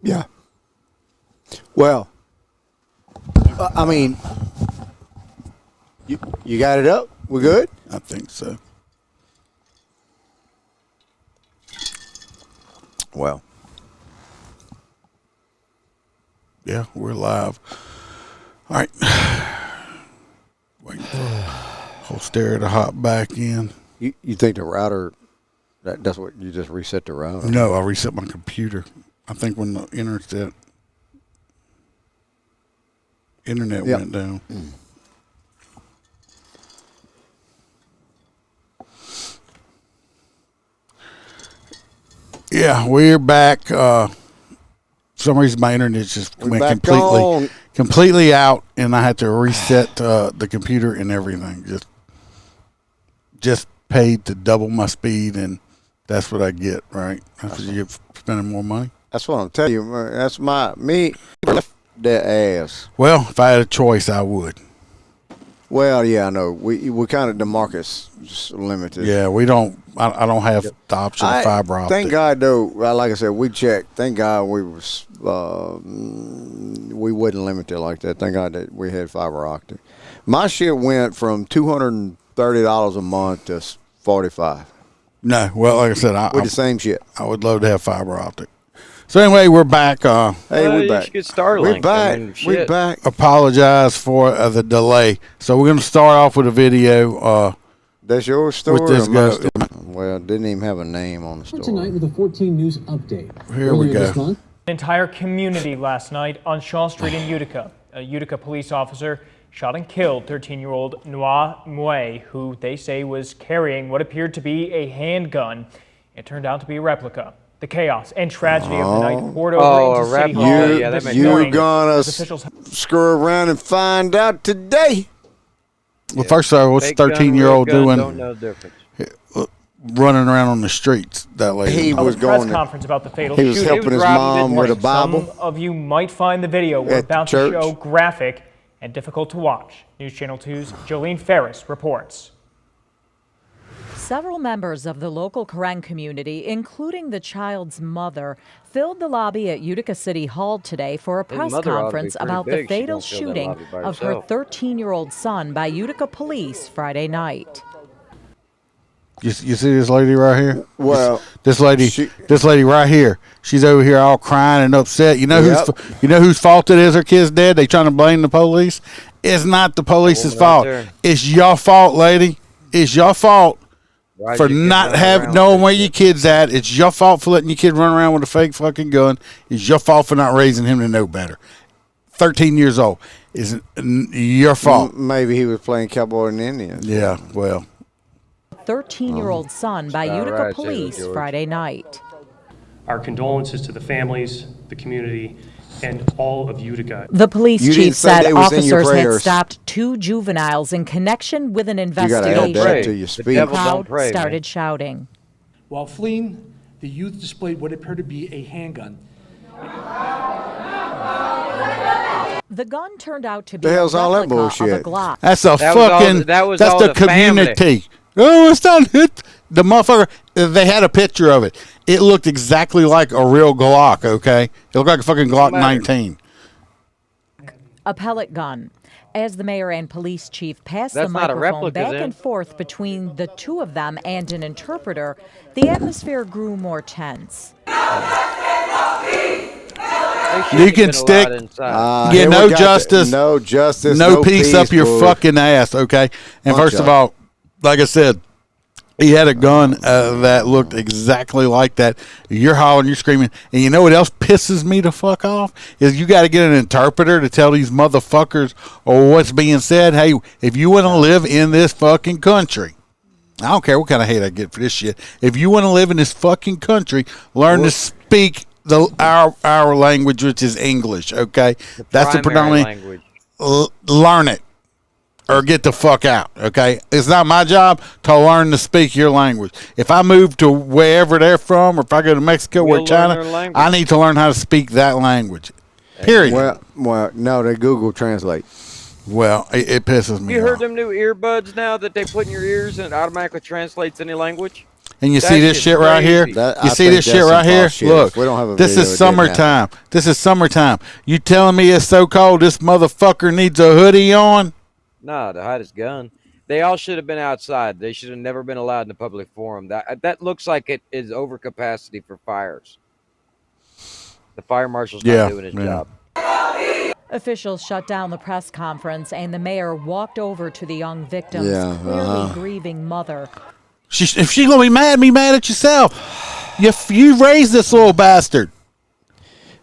Yeah. Well, I mean, you got it up? We good? I think so. Well. Yeah, we're live. All right. Waiting for Holster to hop back in. You think the router, that's what you just reset the router? No, I reset my computer. I think when the internet went down. Yeah, we're back. For some reason my internet just went completely out, and I had to reset the computer and everything. Just paid to double my speed, and that's what I get, right? That's what you get for spending more money. That's what I'm telling you. Man. That's me. Their ass. Well, if I had a choice, I would. Well, yeah, I know. We kind of the market's just limited. Yeah, we don't. I don't have the option of fiber optic. Thank God, though. Like I said, we checked. Thank God we wasn't limited like that. Thank God that we had fiber optic. My shit went from $230 a month to $45. No, well, like I said, with the same shit. I would love to have fiber optic. So anyway, we're back. Hey, we're back. You should get Starlink. We're back. I mean, we're back. Apologize for the delay. So we're going to start off with a video. That's your story. With this guy. Well, it didn't even have a name on the story. Tonight with a 14 News update. Here we go. An entire community last night on Shaw Street in Utica. A Utica police officer shot and killed 13-year-old Noah Mue, who they say was carrying what appeared to be a handgun. It turned out to be a replica. The chaos and tragedy of the night poured over into City Hall. You're gonna screw around and find out today. Well, first of all, what's 13-year-old doing? Don't know the difference. Running around on the streets that late. He was going press conference about the fatal He was shooting. helping his mom with a Bible. Some of you might find the video we're about to show graphic and difficult to watch. News Channel 2's Jolene Ferris reports. Several members of the local Karen community, including the child's mother, filled the lobby at Utica City Hall today for a press conference about the fatal shooting of her 13-year-old son by Utica police Friday night. You see this lady right here? Well, this lady right here. She's over here all crying and upset. You know whose fault it is her kid's dead? They trying to blame the police. It's not the police's fault. It's your fault, lady. It's your fault for not knowing where your kid's at. It's your fault for letting your kid run around with a fake fucking gun. It's your fault for not raising him to know better. 13 years old. It's your fault. Maybe he was playing cowboy and Indian. Yeah, well. 13-year-old son by Utica police Friday night. Our condolences to the families, the community, and all of Utica. The police chief said officers had stopped 2 juveniles in connection with an investigation. The crowd started shouting. While fleeing, the youth displayed what appeared to be a handgun. The gun turned out to be a replica of a Glock. That's the community. Oh, it's not it. The motherfucker, they had a picture of it. It looked exactly like a real Glock, okay? It looked like a fucking Glock 19. A pellet gun. As the mayor and police chief passed the microphone back and forth between the two of them and an interpreter, the atmosphere grew more tense. You can stick no justice, no peace up your fucking ass, okay? And first of all, like I said, he had a gun that looked exactly like that. You're hollering, you're screaming. And you know what else pisses me the fuck off? Is you got to get an interpreter to tell these motherfuckers or what's being said. Hey, if you want to live in this fucking country, I don't care what kind of hate I get for this shit. If you want to live in this fucking country, learn to speak our language, which is English, okay? That's the predominant language. Learn it. Or get the fuck out, okay? It's not my job to learn to speak your language. If I move to wherever they're from, or if I go to Mexico or China, I need to learn how to speak that language. Period. Well, no, they Google Translate. Well, it pisses me off. You heard them new earbuds now that they put in your ears and it automatically translates any language? And you see this shit right here? You see this shit right here? Look, we don't have a this video, is summertime. This is summertime. You telling me it's so cold this motherfucker needs a hoodie on? No, to hide his gun. They all should have been outside. They should have never been allowed in a public forum. That looks like it is overcapacity for fires. The fire marshal's not doing his job. Officials shut down the press conference, and the mayor walked over to the young victim's clearly grieving mother. If she's gonna be mad at yourself. You raised this little bastard.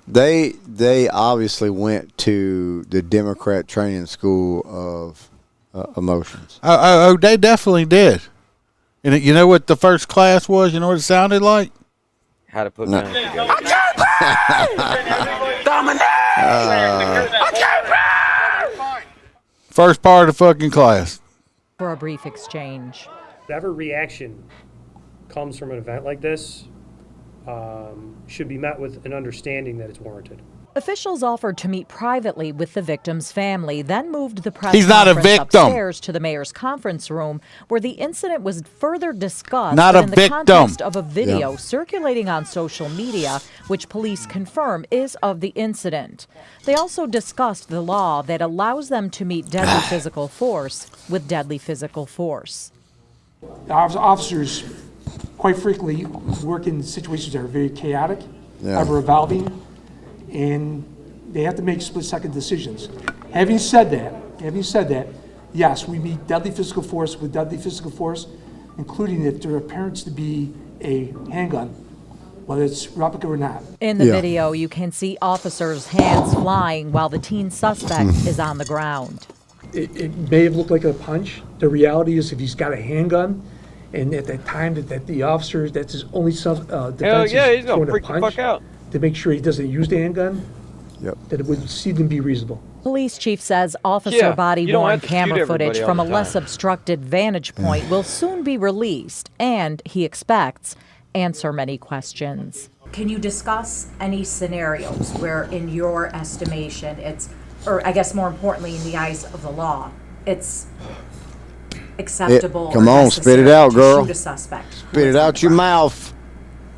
They obviously went to the Democrat training school of emotions. Oh, they definitely did. And you know what the first class was? You know what it sounded like? How to put guns together. First part of the fucking class. For a brief exchange. Whatever reaction comes from an event like this should be met with an understanding that it's warranted. Officials offered to meet privately with the victim's family, then moved the press He's not a conference victim. upstairs to the mayor's conference room, where the incident was further discussed Not a in the victim. context of a video circulating on social media, which police confirm is of the incident. They also discussed the law that allows them to meet deadly physical force with deadly physical force. The officers quite frequently work in situations that are very chaotic, ever evolving, and they have to make split-second decisions. Having said that, yes, we meet deadly physical force with deadly physical force, including if there appears to be a handgun, whether it's replica or not. In the video, you can see officers' hands flying while the teen suspect is on the ground. It may have looked like a punch. The reality is, if he's got a handgun, and at that time that the officer, that's his only defense, he's gonna freak the fuck out to make sure he doesn't use the handgun. That it would seem to be reasonable. Police chief says officer body-worn camera footage from a less obstructed vantage point will soon be released, and he expects answer many questions. Can you discuss any scenarios where, in your estimation, it's, or I guess more importantly, in the eyes of the law, it's acceptable? Come on, spit it out, girl. Shoot a suspect. Spit it out your mouth.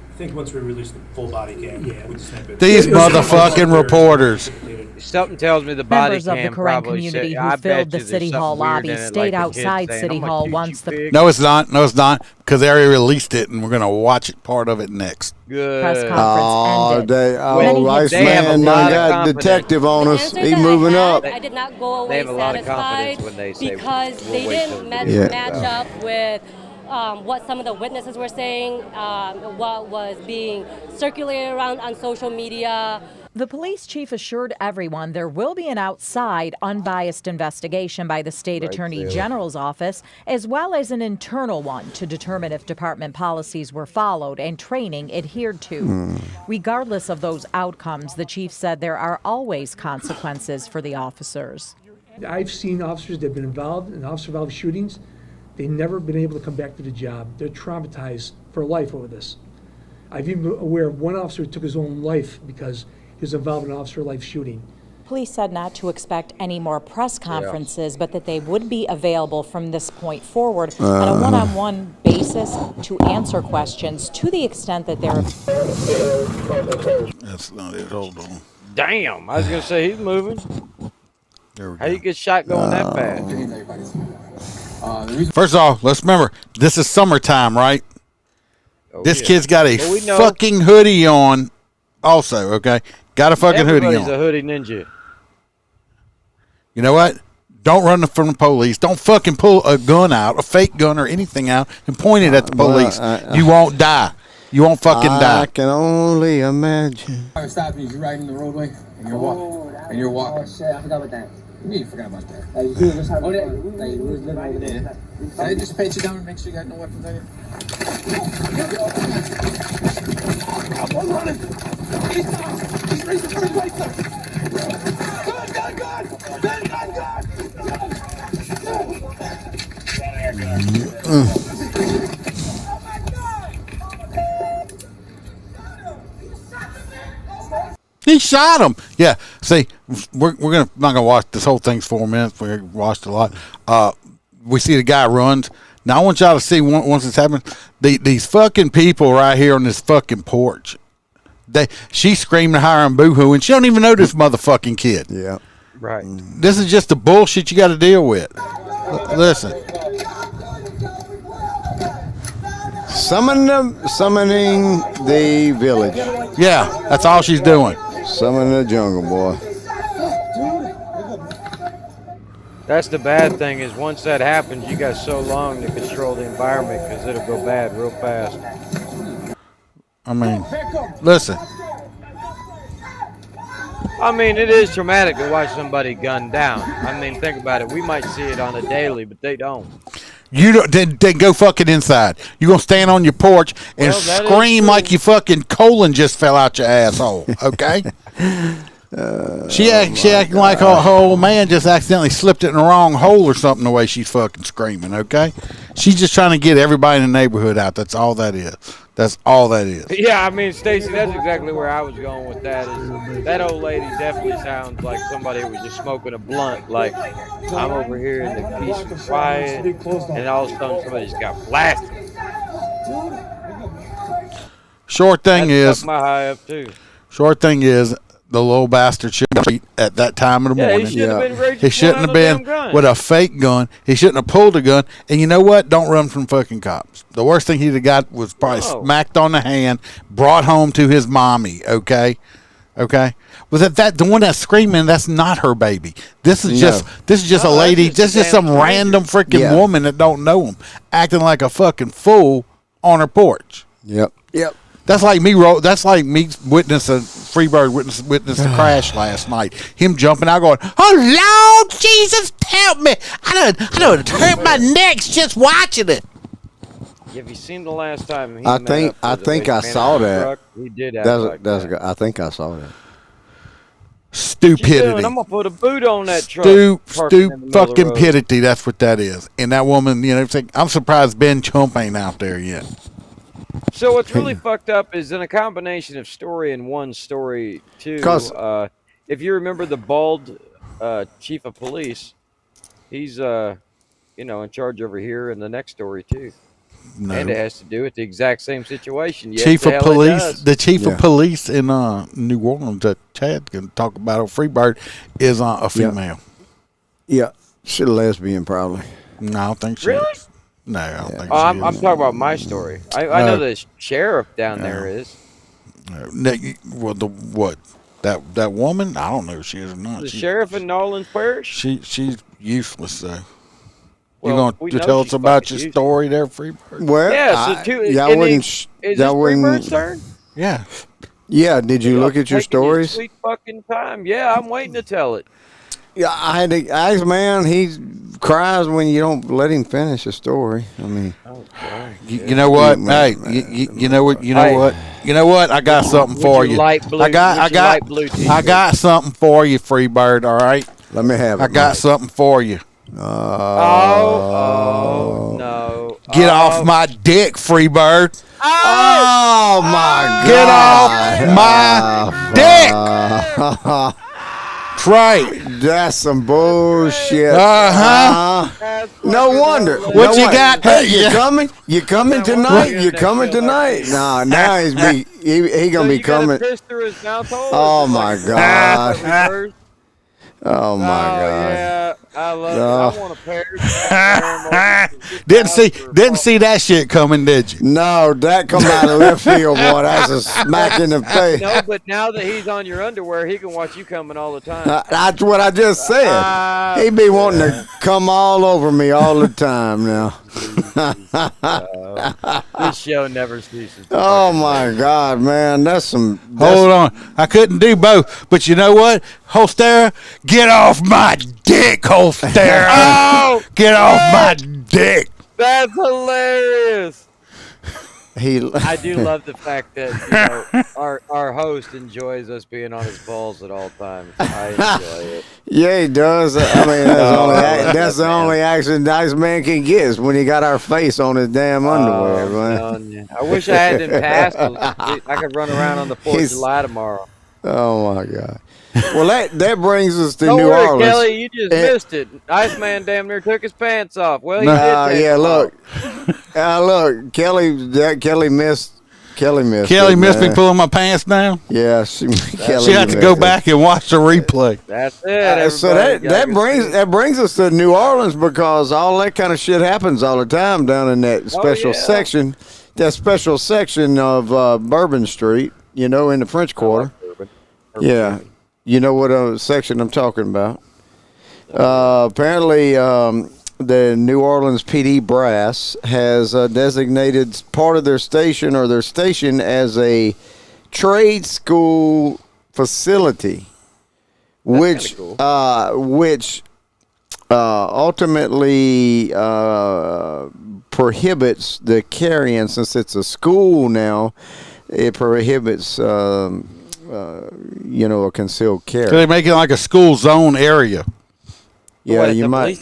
I think once we release the full body cam, we snap it. These motherfucking reporters. Something tells me the body Members of the Karen community who filled the City Hall lobby stayed outside City Hall once the No, it's not. No, it's not. Because they already released it, and we're going to watch it, part of it next. press conference ended. Iceman got detective on us. He's moving up. I did not go away They have a lot of satisfied confidence when they say because we'll they wait didn't till match the up with what some of the witnesses were saying, what was being circulated around on social media. The police chief assured everyone there will be an outside, unbiased investigation by the state attorney general's office, as well as an internal one to determine if department policies were followed and training adhered to. Regardless of those outcomes, the chief said there are always consequences for the officers. I've seen officers that have been involved in officer-involved shootings. They've never been able to come back to the job. They're traumatized for life over this. I've even been aware of one officer who took his own life because he was involved in an officer life shooting. Police said not to expect any more press conferences, but that they would be available from this point forward on a one-on-one basis to answer questions to the extent that they're... That's not it. Hold on. Damn, I was going to say, he's moving. There we How go. you get shot going that fast? First of all, let's remember, this is summertime, right? Oh, This yeah. kid's got a Well, we know. fucking hoodie on also, okay? Got a fucking hoodie Everybody's on. a hoodie ninja. You know what? Don't run from the police. Don't fucking pull a gun out, a fake gun or anything out, and point it at the police. You won't die. You won't fucking die. I can only imagine. I was stopping you. You're riding the roadway, and you're walking. And you're walking. Oh shit, I forgot about that. You mean you forgot about that? Like, you was just having fun. Like, we was living over there. I just pat you down and make sure you got no weapons on you. I'm running. He's raising the right side. He shot him. Yeah. See, we're not gonna watch this whole thing's 4 minutes. We watched a lot. We see the guy runs. Now I want y'all to see once it's happening. These fucking people right here on this fucking porch. She's screaming, hiring, boo-hoo, and she don't even know this motherfucking kid. Yeah. Right. This is just the bullshit you got to deal with. Listen. Summoning the village. Yeah, that's all she's doing. Summoning the jungle, boy. That's the bad thing is once that happens, you got so long to control the environment because it'll go bad real fast. I mean, listen. I mean, it is traumatic to watch somebody gunned down. I mean, think about it. We might see it on a daily, but they don't. You don't, then go fucking inside. You gonna stand on your porch and scream like your fucking colon just fell out your asshole, okay? She acting like her old man just accidentally slipped it in the wrong hole or something. The way she's fucking screaming, okay? She's just trying to get everybody in the neighborhood out. That's all that is. That's all that is. Yeah, I mean, Stacy, that's exactly where I was going with that. Is that old lady definitely sounds like somebody who was just smoking a blunt. Like, I'm over here in the peace and quiet, and all of a sudden somebody just got blasted. Short thing is, my high up too. Short thing is, the little bastard shouldn't have at that time of the morning. He shouldn't have been with a fake gun. He shouldn't have pulled a gun. And you know what? Don't run from fucking cops. The worst thing he'd have got was probably smacked on the hand, brought home to his mommy. Okay. But the one that's screaming, that's not her baby. This is just a lady. This is just some random freaking woman that don't know him, acting like a fucking fool on her porch. Yep. That's like me witnessing Freebird witness the crash last night. Him jumping out going, "Oh Lord Jesus, help me! I done hurt my neck just watching it." Have you seen the last time? I think I saw that. Truck? He did act like that. I think I saw that. Stupidity. I'm gonna put a boot on that truck. Fucking pidity. That's what that is. And that woman, I'm surprised Ben Chump ain't out there yet. So what's really fucked up is in a combination of story and one story too. If you remember the bald chief of police, he's in charge over here in the next story too. No. And it has to do with the exact same situation. Yes, chief of police in New Orleans that Chad can talk about on Freebird is a female. Yeah, she's a lesbian probably. No, I don't think she really? is. No, I don't think I'm talking about my story. I know the sheriff down there is. Well, that woman? I don't know if she is or not. The sheriff in Nolans Parish? She's useless though. Well, you tell us about your story there, Freebird? Well, is this Freebird's turn? Yeah. Yeah. Did you look at your stories? Sweet fucking time. Yeah, I'm waiting to tell it. Yeah, I had to Iceman. He cries when you don't let him finish a story. I mean, you know what? Hey, you know what? You know what? I got something for you. I got something for you, Freebird. All right. Let me have it. I got something for you. Oh no! Get off my dick, Freebird. Oh my God! Get off my dick. Right. That's some bullshit. No wonder. What you got? Hey, you coming? You coming tonight? You coming tonight? No, now he gonna be coming. Oh my God. Oh my God! Yeah, I love it. I want a pair. Didn't see that shit coming, did you? No, that come out of left field, boy. That's a smack in the face. No, but now that he's on your underwear, he can watch you coming all the time. That's what I just said. He be wanting to come all over me all the time now. This show never ceases. Oh my God, man, Hold on, I couldn't do both, but you know what, Holstera, get off my dick, Holstera. Get off my dick. That's hilarious. I do love the fact that our host enjoys us being on his balls at all times. I enjoy it. Yeah, he does. I mean, that's the only action Iceman can get is when he got our face on his damn underwear, man. I wish I hadn't passed. I could run around on the 4th of July tomorrow. Oh my God. Well, that brings us to Don't New worry, Orleans. Kelly, you just missed it. Iceman damn near took his pants off. Well, he did take them look. off. Look, Kelly missed. Kelly missed me pulling my pants down. Yeah, she had to go back and watch the replay. That's it. So that brings us to New Orleans, because all that kind of shit happens all the time down in that special section. That special section of Bourbon Street, in the French Quarter. Yeah, you know what section I'm talking about. Apparently, the New Orleans PD brass has designated part of their station as a trade school facility, which ultimately prohibits the carrying. Since it's a school now, it prohibits a concealed carry. So they make it like a school zone area. Yeah, you might,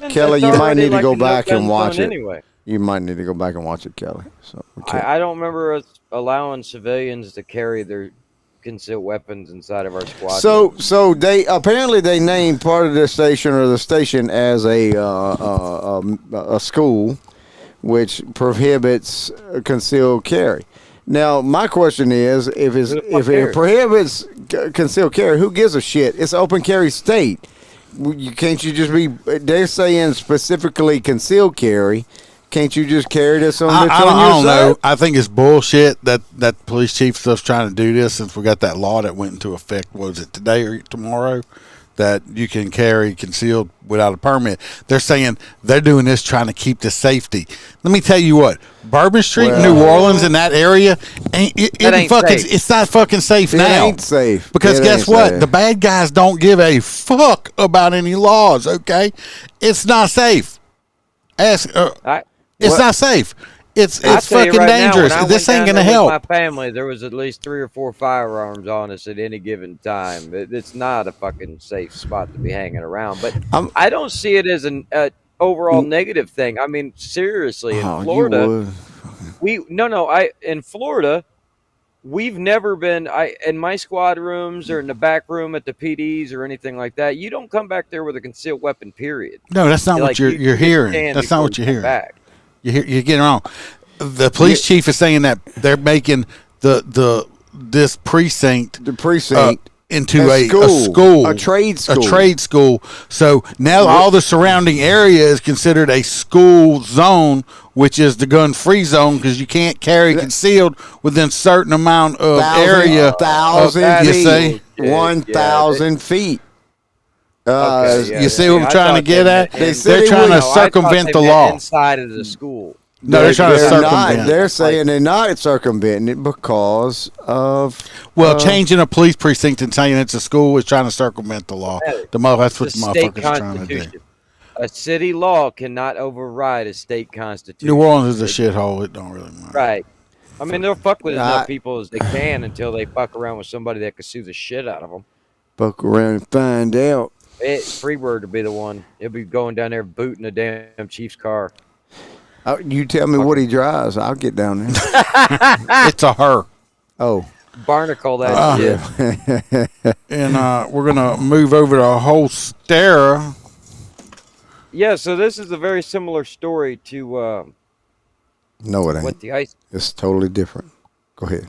Kelly. You might need to go back and watch it. Anyway. You might need to go back and watch it, Kelly. So I don't remember us allowing civilians to carry their concealed weapons inside of our squad. So they apparently named part of the station as a school, which prohibits concealed carry. Now, my question is, if it prohibits concealed carry, who gives a shit? It's open carry state. Can't you just be? They're saying specifically concealed carry. Can't you just carry this on your side? I don't know. I think it's bullshit that police chief stuff's trying to do this, since we got that law that went into effect. Was it today or tomorrow? That you can carry concealed without a permit. They're saying they're doing this trying to keep the safety. Let me tell you what, Bourbon Street, New Orleans, in that area, it's not fucking safe now. It ain't safe. Because guess what? The bad guys don't give a fuck about any laws, okay? It's not safe. It's not safe. It's fucking dangerous. This ain't gonna help. My family, there was at least 3 or 4 firearms on us at any given time. It's not a fucking safe spot to be hanging around. But I don't see it as an overall negative thing. I mean, seriously, in Florida, in Florida, we've never been in my squad rooms or in the back room at the PDs or anything like that. You don't come back there with a concealed weapon. Period. No, that's not what you're hearing. That's not what you're hearing. You're getting wrong. The police chief is saying that they're making this precinct into a school, a trade school. So now all the surrounding area is considered a school zone, which is the gun-free zone, because you can't carry concealed within a certain amount of area. 1,000 feet. You see what I'm trying to get at? They're trying to circumvent the law. Inside of the school. No, they're trying to circumvent. They're saying they're not circumventing it because of changing a police precinct and saying it's a school is trying to circumvent the law. That's what the motherfuckers are trying to do. A city law cannot override a state constitution. New Orleans is a shithole. It don't really matter. Right. I mean, they'll fuck with as enough people as they can until they fuck around with somebody that can sue the shit out of them. Fuck around and find out. Freebird would be the one. He'll be going down there booting a damn Chief's car. You tell me what he drives. I'll get down there. It's a her. Oh. Barnacle that shit. And we're going to move over to Holstera. Yeah, so this is a very similar story to... no, it ain't. What the It's totally different. Go ahead.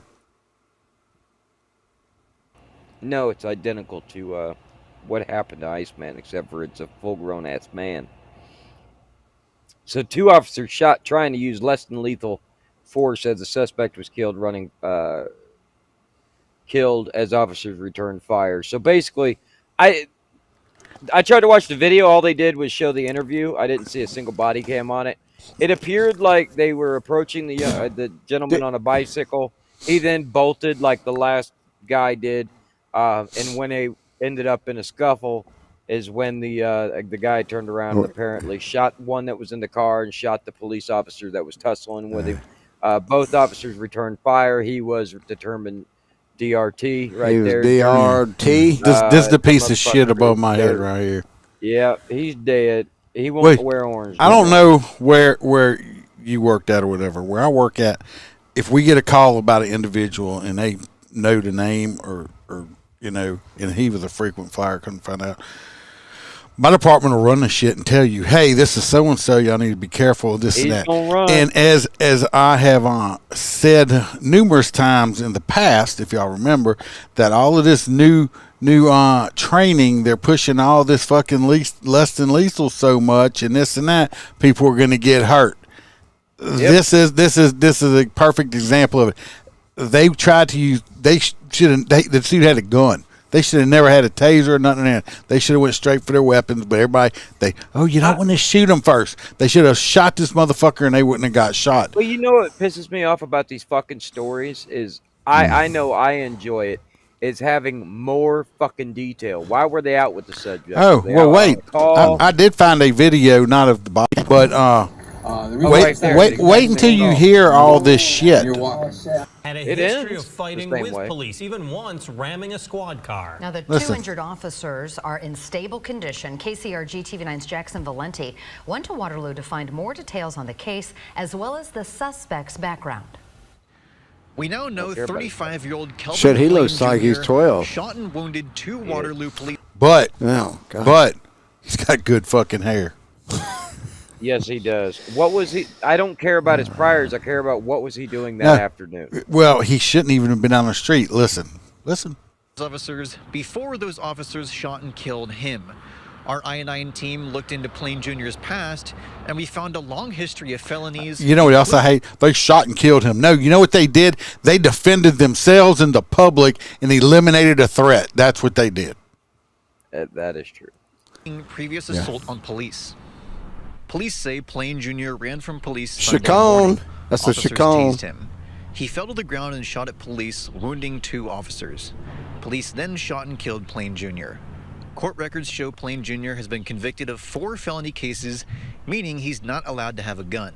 No, it's identical to... what happened to Iceman, except for it's a full-grown ass man. So 2 officers shot trying to use less than lethal force as the suspect was killed as officers returned fire. So basically, I tried to watch the video. All they did was show the interview. I didn't see a single body cam on it. It appeared like they were approaching the gentleman on a bicycle. He then bolted like the last guy did, and when they ended up in a scuffle is when the guy turned around and apparently shot one that was in the car and shot the police officer that was tussling with him. Both officers returned fire. He was determined DRT there. DRT? This is the piece of shit above my head right here. Yeah, he's dead. He won't wear orange. I don't know where you worked at or whatever. Where I work at, if we get a call about an individual and they know the name or you know, and he was a frequent flyer. Couldn't find out. My department will run the shit and tell you, hey, this is so and so. Y'all need to be careful of this and that. And as I have said numerous times in the past, if y'all remember, that all of this new training, they're pushing all this fucking less than lethal so much, and this and that. People are going to get hurt. Yep. This is a perfect example of it. They tried to use. The dude had a gun. They should have never had a taser or nothing in it. They should have went straight for their weapons. But everybody, you don't want to shoot them first. They should have shot this motherfucker and they wouldn't have got shot. Well, you know what pisses me off about these fucking stories is I know I enjoy it. Is having more fucking detail. Why were they out with the subject? Oh, well, wait. I did find a video, not of the body, but wait until you hear all this shit. Had a history of fighting with police, even once ramming a squad car. Now, the two injured officers are in stable condition. KCRG TV9's Jackson Valenti went to Waterloo to find more details on the case, as well as the suspect's background. We now know 35-year-old Kelvin Shit, he looks Jr. like he's 12. Shot and wounded two Waterloo police. But he's got good fucking hair. Yes, he does. What was he? I don't care about his priors. I care about what was he doing that afternoon. Well, he shouldn't even have been on the street. Listen. Officers before those officers shot and killed him. Our I-9 team looked into Plain Jr.'s past, and we found a long history of felonies. You know what else I hate? They shot and killed him. No, you know what they did? They defended themselves and the public and eliminated a threat. That's what they did. That is true. Previous assault on police. Police say Plain Jr. ran from police. Chicane. That's a chicane. Tased him. He fell to the ground and shot at police, wounding two officers. Police then shot and killed Plain Jr. Court records show Plain Jr. has been convicted of 4 felony cases, meaning he's not allowed to have a gun.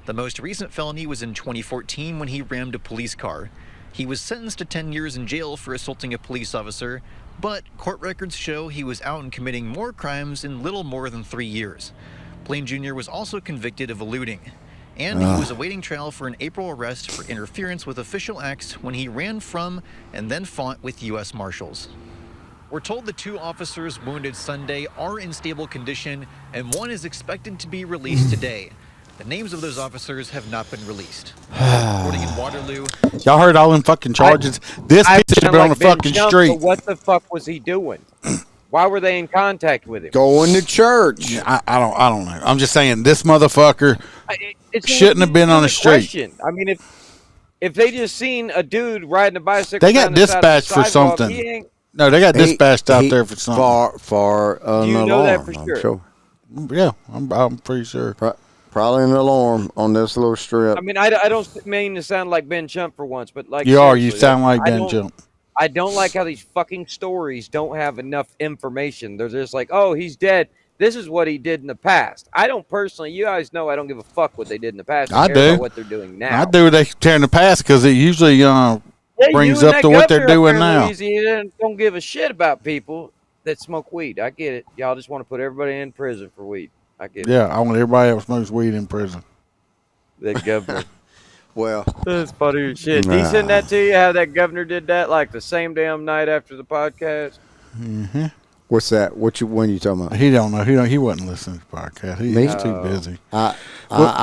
The most recent felony was in 2014 when he rammed a police car. He was sentenced to 10 years in jail for assaulting a police officer, but court records show he was out and committing more crimes in little more than 3 years. Plain Jr. was also convicted of eluding, and he was awaiting trial for an April arrest for interference with official acts when he ran from and then fought with U.S. Marshals. We're told the 2 officers wounded Sunday are in stable condition, and one is expected to be released today. The names of those officers have not been released. Reporting in Waterloo. Y'all heard all them fucking charges? This piece should have been on the fucking street. What the fuck was he doing? Why were they in contact with him? Going to church. I don't know. I'm just saying this motherfucker shouldn't have been on the street. Question. I mean, if they just seen a dude riding a bicycle, they got dispatched for something. No, they got dispatched out there for something. For an you alarm, know that for sure? I'm sure. Yeah, I'm pretty sure. Probably an alarm on this little strip. I mean, I don't mean to sound like Ben Chump for once, but like you sound like Ben Chump. I don't like how these fucking stories don't have enough information. They're just like, oh, he's dead. This is what he did in the past. I don't personally. You guys know I don't give a fuck what they did in the past. I do. About what they're doing now. I do what they tear in the past because it usually brings up to what they're doing now. Louisiana don't give a shit about people that smoke weed. I get it. Y'all just want to put everybody in prison for weed. I get it. Yeah, I want everybody that smokes weed in prison. The governor. Well, that's funny as shit. Did he send that to you? How that governor did that like the same damn night after the podcast? Mm-hmm. What's that? When you talking about? He don't know. He wasn't listening to the podcast. He's too busy. I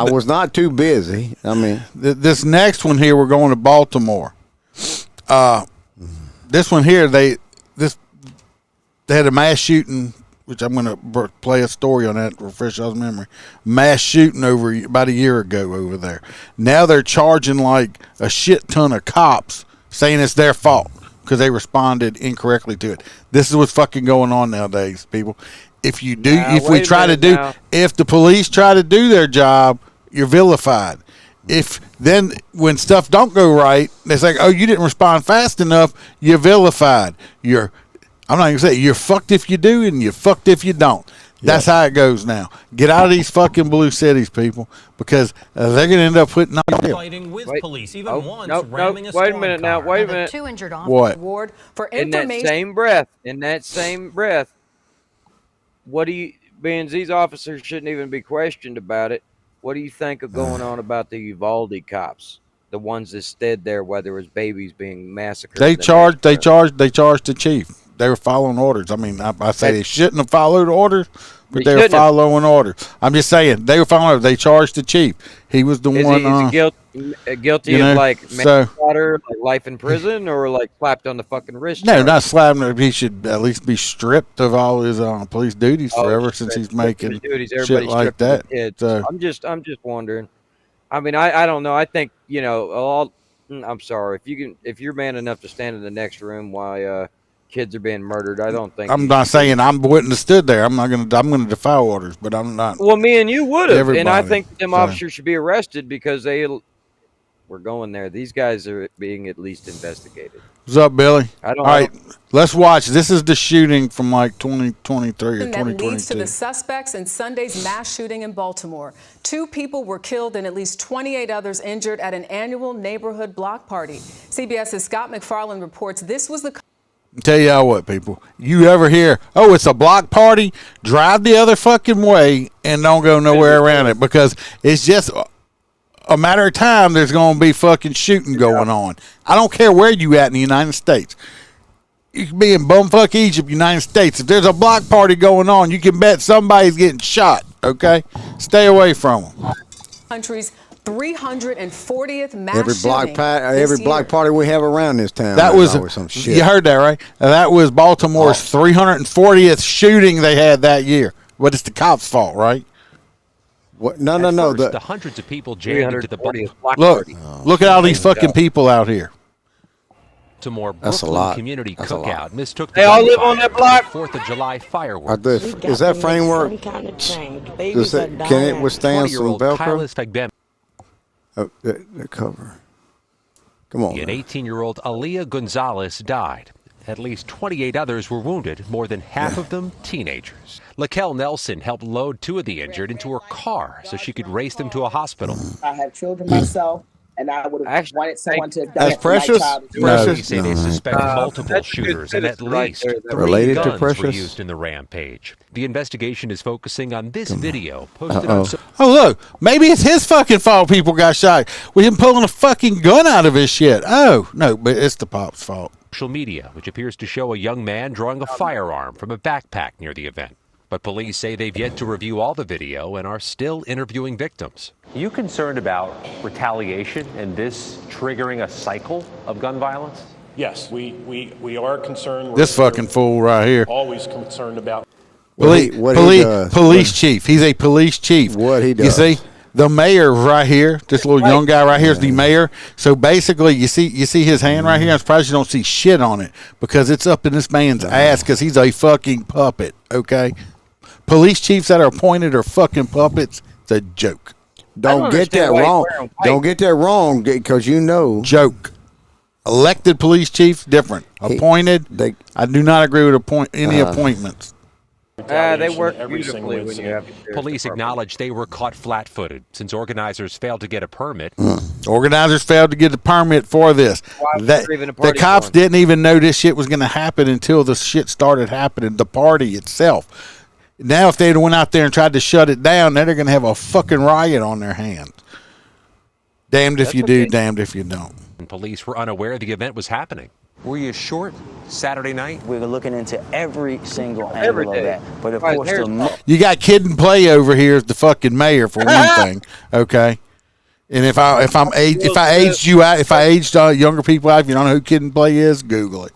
was not too busy. I mean, this next one here, we're going to Baltimore. This one here, they had a mass shooting, which I'm going to play a story on that to refresh y'all's memory. Mass shooting about a year ago over there. Now they're charging like a shit ton of cops, saying it's their fault because they responded incorrectly to it. This is what's fucking going on nowadays, people. If the police try to do their job, you're vilified. When stuff don't go right, they say, oh, you didn't respond fast enough, you're vilified. I'm not going to say you're fucked if you do and you're fucked if you don't. That's how it goes now. Get out of these fucking blue cities, people, because they're going to end up putting on fighting with police, even once ramming a squad Wait a minute now. Wait a minute. Two injured what? Award for in that same breath, what do you? Being these officers shouldn't even be questioned about it. What do you think of going on about the Uvalde cops? the ones that stood there, whether it was babies being massacred. They charged the chief. They were following orders. I mean, I say they shouldn't have followed orders, but they were following orders. I'm just saying they were following orders. They charged the chief. He was the one. Is he guilty of like manslaughter, like life in prison, or like slapped on the fucking wrist? No, not slapping him. He should at least be stripped of all his police duties forever, since he's making shit like that. So I'm just wondering. I mean, I don't know. I think, you know, I'm sorry if you're man enough to stand in the next room while kids are being murdered. I don't think. I'm not saying I wouldn't have stood there. I'm gonna defy orders, but I'm not. Well, me and you would have, and I think them officers should be arrested because we're going there. These guys are being at least investigated. What's up, Billy? All right, let's watch. This is the shooting from like 2023 or 2022. That leads to the suspects in Sunday's mass shooting in Baltimore. 2 people were killed and at least 28 others injured at an annual neighborhood block party. CBS's Scott McFarland reports this was the... Tell y'all what, people. You ever hear, oh, it's a block party? Drive the other fucking way and don't go nowhere around it, because it's just a matter of time there's going to be fucking shooting going on. I don't care where you at in the United States. You can be in bumfuck Egypt, United States. If there's a block party going on, you can bet somebody's getting shot, okay? Stay away from them. Country's 340th mass every block party we have around this town. That was some shit. You heard that, right? That was Baltimore's 340th shooting they had that year. But it's the cops' fault, right? What? No. The hundreds of people jammed into the block party. Look at all these fucking people out here. To more Brooklyn community cookout mistook they all live on that block. 4th of July fireworks. Is that framework? Can it withstand some Velcro? The cover. Come on. An 18-year-old Aaliyah Gonzalez died. At least 28 others were wounded, more than half of them teenagers. Laquel Nelson helped load 2 of the injured into her car so she could race them to a hospital. I have children myself, and I would have wanted someone to... That's Precious? Precious? They suspect multiple shooters and at least 3 guns were used in the rampage. The investigation is focusing on this video posted on... Oh, look. Maybe it's his fucking fault people got shot. With him pulling a fucking gun out of his shit. Oh, no, but it's the pop's fault. Social media, which appears to show a young man drawing a firearm from a backpack near the event. But police say they've yet to review all the video and are still interviewing victims. Are you concerned about retaliation and this triggering a cycle of gun violence? Yes, we are concerned. This fucking fool right here. Always concerned about police chief. He's a police chief. What he does. You see? The mayor right here, this little young guy right here is the mayor. So basically, you see his hand right here. I'm surprised you don't see shit on it, because it's up in this man's ass because he's a fucking puppet, okay? Police chiefs that are appointed are fucking puppets. It's a joke. Don't get that wrong. Don't get that wrong, because you know. Joke. Elected police chiefs, different. Appointed, I do not agree with any appointments. They work beautifully when you have Police acknowledged they were caught flat-footed since organizers failed to get a permit. Organizers failed to get the permit for this. The cops didn't even know this shit was going to happen until the shit started happening, the party itself. Now, if they'd went out there and tried to shut it down, then they're going to have a fucking riot on their hands. Damned if you do, damned if you don't. And police were unaware the event was happening. Were you short Saturday night? We're looking into every single angle of that. But of course, you got Kid and Play over here as the fucking mayor for one thing, okay? And if I aged younger people out, if you don't know who Kid and Play is, Google it.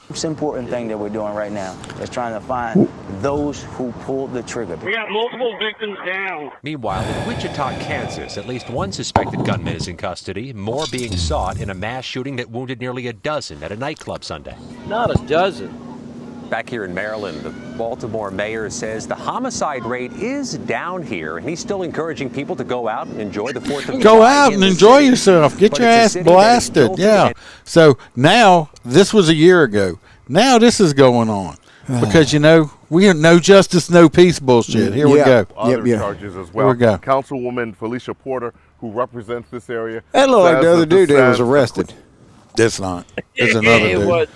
The most important thing that we're doing right now is trying to find those who pulled the trigger. We got multiple victims down. Meanwhile, in Wichita, Kansas, at least one suspected gunman is in custody, more being sought in a mass shooting that wounded nearly a dozen at a nightclub Sunday. Not a dozen. Back here in Maryland, the Baltimore mayor says the homicide rate is down here, and he's still encouraging people to go out and enjoy the 4th of July. Go out and enjoy yourself. Get your ass blasted. Yeah. So now, this was a year ago. Now this is going on. Because, you know, we are no justice, no peace bullshit. Here we go. Other charges as well. Here we go. Councilwoman Felicia Porter, who represents this area. That looked like the other dude that was arrested. That's not. It's another dude. It was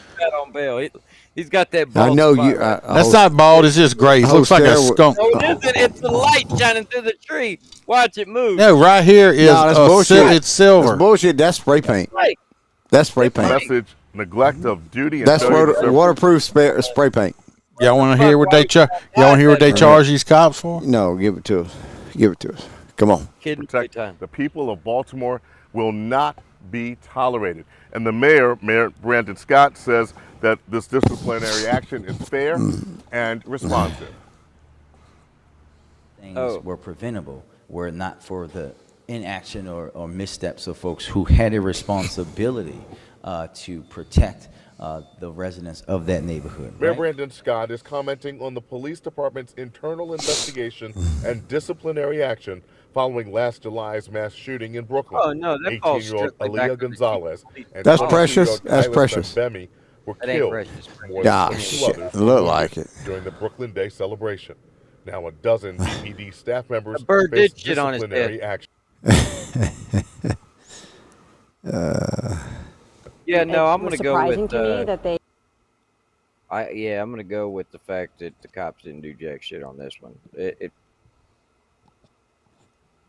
on bail. He's got that bald I know spot. That's not bald. It's just gray. He looks like a skunk. No, it isn't. It's the light shining through the tree. Watch it move. No, right here is it's silver. That's bullshit. That's spray paint. Right. That's spray paint. Message: neglect of duty. And That's waterproof spray paint. Y'all want to hear what they charge these cops for? No, give it to us. Give it to us. Come on. Protect the people of Baltimore will not be tolerated. And the mayor, Brandon Scott, says that this disciplinary action is fair and responsive. Things were preventable were not for the inaction or missteps of folks who had a responsibility to protect the residents of that neighborhood. Mayor Brandon Scott is commenting on the police department's internal investigation and disciplinary action following last July's mass shooting in Brooklyn. Oh no, that falls 18-year-old Aaliyah Gonzalez and That's precious. That's precious. Bemi were killed. More Ah, than 22 shit. others Look like it. during the Brooklyn Day celebration. Now a dozen BPD staff members bird face did shit on his disciplinary head. action. Yeah, no, I'm It was gonna go surprising with. to me that they. I'm gonna go with the fact that the cops didn't do jack shit on this one.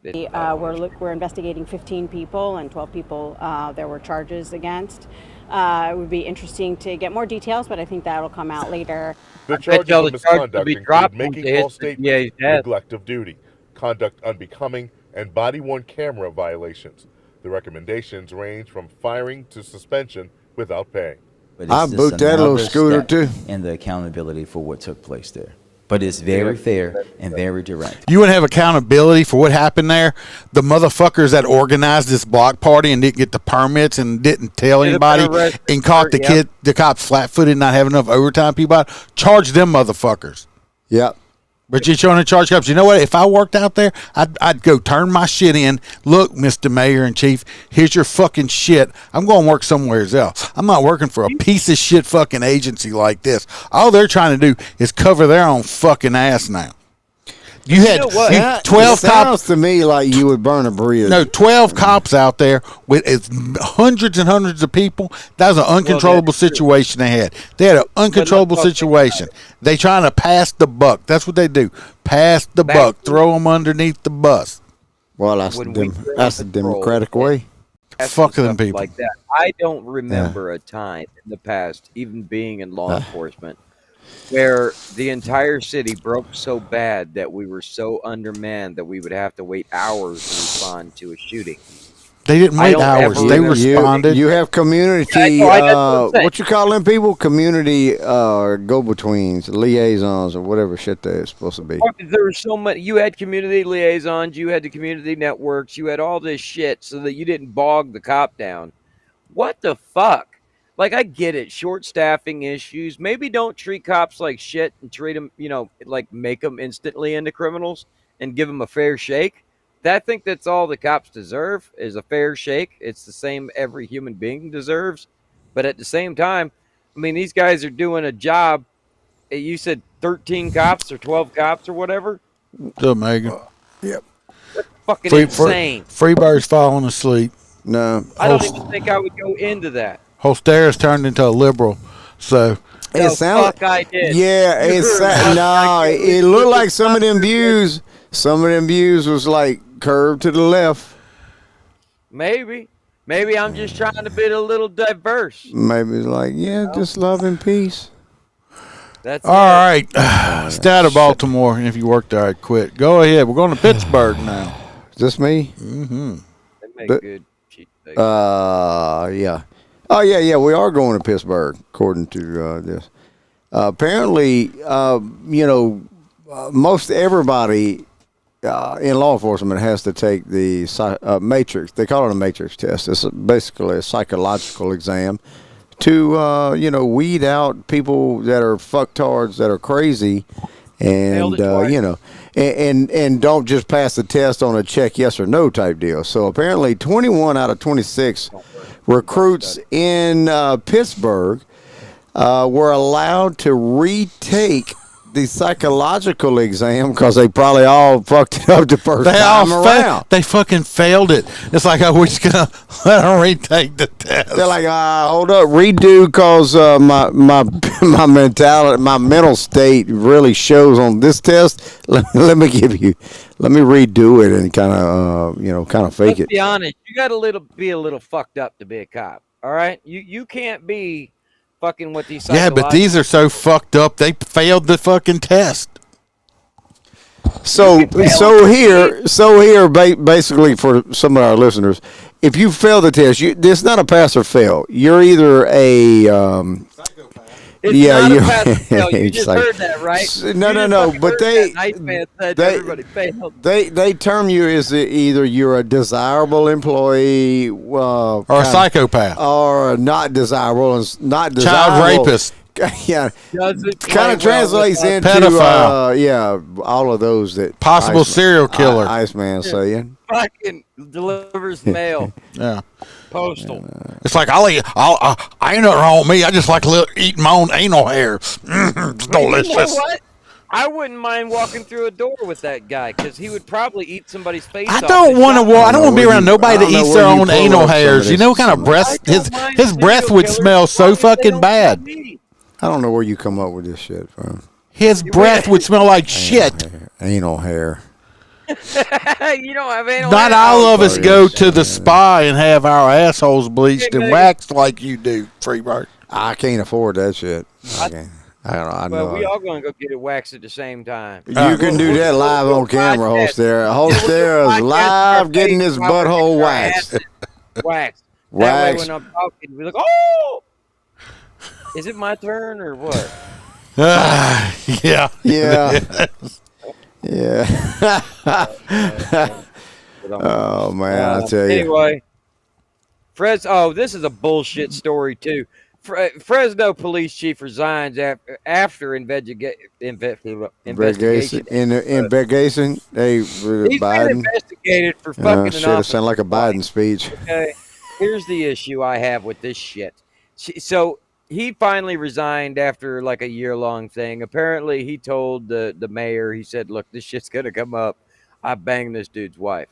We're investigating 15 people and 12 people there were charges against. It would be interesting to get more details, but I think that'll come out later. The charges of misconduct include making false statements, neglect of duty, conduct unbecoming, and body-worn camera violations. The recommendations range from firing to suspension without pay. I boot that little scooter too. And the accountability for what took place there. But it's very fair and very direct. You wouldn't have accountability for what happened there. The motherfuckers that organized this block party and didn't get the permits and didn't tell anybody and caught the cops flat-footed, not having enough overtime people out. Charge them motherfuckers. Yep. But you're trying to charge cops. You know what? If I worked out there, I'd go turn my shit in. Look, Mr. Mayor and Chief, here's your fucking shit. I'm going to work somewhere else. I'm not working for a piece of shit fucking agency like this. All they're trying to do is cover their own fucking ass now. You had 12 cops. Sounds to me like you would burn a bridge. No, 12 cops out there with hundreds and hundreds of people. That was an uncontrollable situation they had. They had an uncontrollable situation. They trying to pass the buck. That's what they do. Pass the buck. Throw them underneath the bus. Well, that's the democratic way. Fuck them people. Like that. I don't remember a time in the past, even being in law enforcement, where the entire city broke so bad that we were so undermanned that we would have to wait hours to respond to a shooting. They didn't wait hours. They responded. You have community, what you call them people? Community go-betweens, liaisons, or whatever shit they're supposed to be. There were so many. You had community liaisons. You had the community networks. You had all this shit so that you didn't bog the cop down. What the fuck? Like, I get it. Short staffing issues. Maybe don't treat cops like shit and treat them, like make them instantly into criminals and give them a fair shake. I think that's all the cops deserve is a fair shake. It's the same every human being deserves. But at the same time, I mean, these guys are doing a job. You said 13 cops or 12 cops or whatever? What's up, Megan? Yep. That's fucking insane. Freebird's falling asleep. No. I don't even think I would go into that. Holstera's turned into a liberal, so... It sounds. I did. Yeah, it looked like some of them views was like curved to the left. Maybe I'm just trying to be a little diverse. Maybe it's like, just love and peace. That's all right. Stay out of Baltimore. If you work there, I'd quit. Go ahead. We're going to Pittsburgh now. Is this me? Mm-hmm. They make good cheap steaks. Yeah. Oh, yeah, we are going to Pittsburgh, according to this. Apparently, most everybody in law enforcement has to take the matrix. They call it a matrix test. It's basically a psychological exam to, weed out people that are fucktards, that are crazy, and, and don't just pass the test on a check yes or no type deal. So apparently 21 out of 26 recruits in Pittsburgh were allowed to retake the psychological exam because they probably all fucked it up the first time around. They fucking failed it. It's like, we're just going to let them retake the test. They're like, hold up, redo because my mentality, my mental state really shows on this test. Let me redo it and kind of fake it. Let's be honest, you got to be a little fucked up to be a cop. All right, you can't be fucking with these. Yeah, but these are so fucked up. They failed the fucking test. So here, basically for some of our listeners, if you fail the test, it's not a pass or fail. You're either a It's not a pass or fail. You just heard that, right? No. But Iceman said everybody failed. They term you as either you're a desirable employee, or a psychopath, or not desirable child rapist. Yeah, kind of translates into pedophile. All of those that possible serial killer. Iceman saying fucking delivers mail. Yeah. Postal. It's like I ain't nothing wrong with me. I just like eating my own anal hair. It's delicious. You know what? I wouldn't mind walking through a door with that guy because he would probably eat somebody's face. I don't want to walk. I don't want to be around nobody that eats their own anal hairs. You know what kind of breath? His breath would smell so fucking bad. I don't know where you come up with this shit from. His breath would smell like shit. Anal hair. You don't have anal Not hair. all of us go to the spa and have our assholes bleached and waxed like you do, Freebird. I can't afford that shit. I don't know. Well, we all gonna go get it waxed at the same time. You can do that live on camera, Holster is live getting his butthole waxed. Waxed. That way when I'm talking, we're like, oh! Is it my turn or what? Yeah. Oh man, I tell you. Anyway, this is a bullshit story too. Fresno police chief resigns after investigation. Investigation. He's been investigated for fucking. Shit, it sound like a Biden speech. Okay, here's the issue I have with this shit. So he finally resigned after like a year-long thing. Apparently, he told the mayor. He said, "Look, this shit's gonna come up. I banged this dude's wife."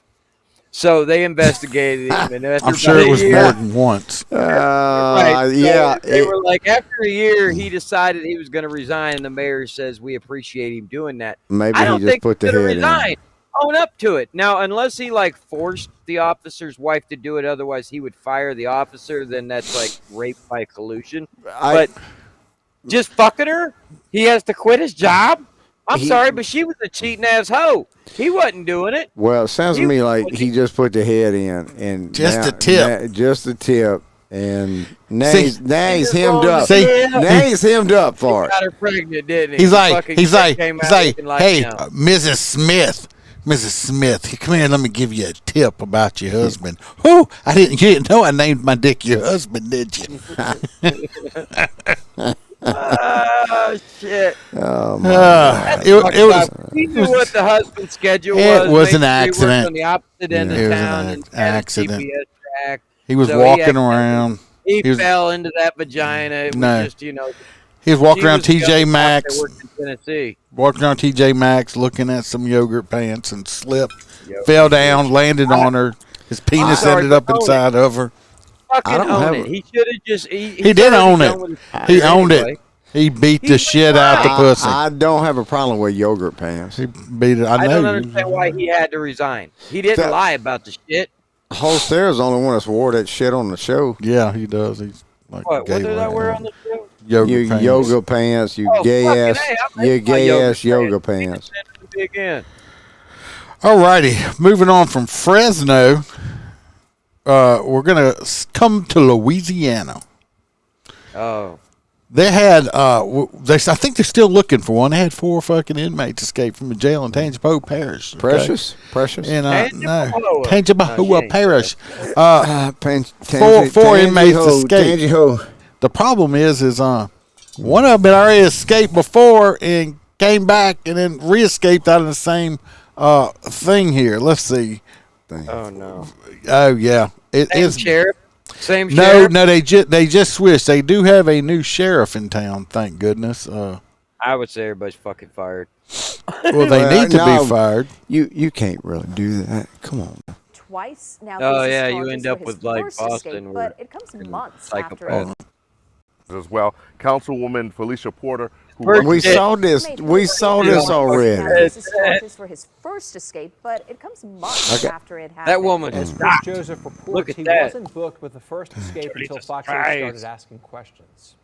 So they investigated him, and I'm sure it was more than once. Right. So they were like, after a year, he decided he was going to resign, and the mayor says, "We appreciate him doing that." Maybe I don't he just think put the he's head resign. in. Own up to it. Now, unless he forced the officer's wife to do it, otherwise he would fire the officer. Then that's like rape by collusion. But just fucking her, he has to quit his job. I'm sorry, but she was a cheating ass hoe. He wasn't doing it. Well, it sounds to me like he just put the head in, and just a tip, and now he's hemmed up. Now he's hemmed up for it. Got her pregnant, didn't he? He's like, hey, Mrs. Smith, come here. Let me give you a tip about your husband. You didn't know I named my dick your husband, did you? Oh shit! Oh my! It was. He knew what the husband's schedule was. It was an accident. On the opposite end of town. It was an accident. Track. He was walking around. He fell into that vagina. It was just, he was walking around TJ Maxx. Walking around TJ Maxx, looking at some yogurt pants, and slipped, fell down, landed on her. His penis ended up inside of her. Fucking own it. He should have just. He did own it. He owned it. He beat the shit out the pussy. I don't have a problem with yogurt pants. He beat it. I don't understand why he had to resign. He didn't lie about the shit. Holster's the only one that's wore that shit on the show. Yeah, he does. He's like what did I wear on the show? Yoga pants. You gay ass yoga pants. Alrighty, moving on from Fresno. We're gonna come to Louisiana. Oh. They had, I think they're still looking for one. They had 4 fucking inmates escape from a jail in Tangipahoa Parish. Okay? Precious? And, Tangipahoa Parish. 4 inmates escaped. The problem is one of them had already escaped before and came back and then re-escaped out of the same thing here. Let's see. Oh, no. Oh, yeah. Same sheriff? Same sheriff? No, they just switched. They do have a new sheriff in town, thank goodness. I would say everybody's fucking fired. Well, they need to be fired. You can't really do that. Come on. Twice now. Oh yeah, you end up with like Boston, but it comes months after. As well, Councilwoman Felicia Porter. We saw this. We saw this already. Charges for his first escape, but it comes months after it happened. That woman As is Chris Joseph reports, he wasn't booked with the first escape until Fox 8 started asking questions.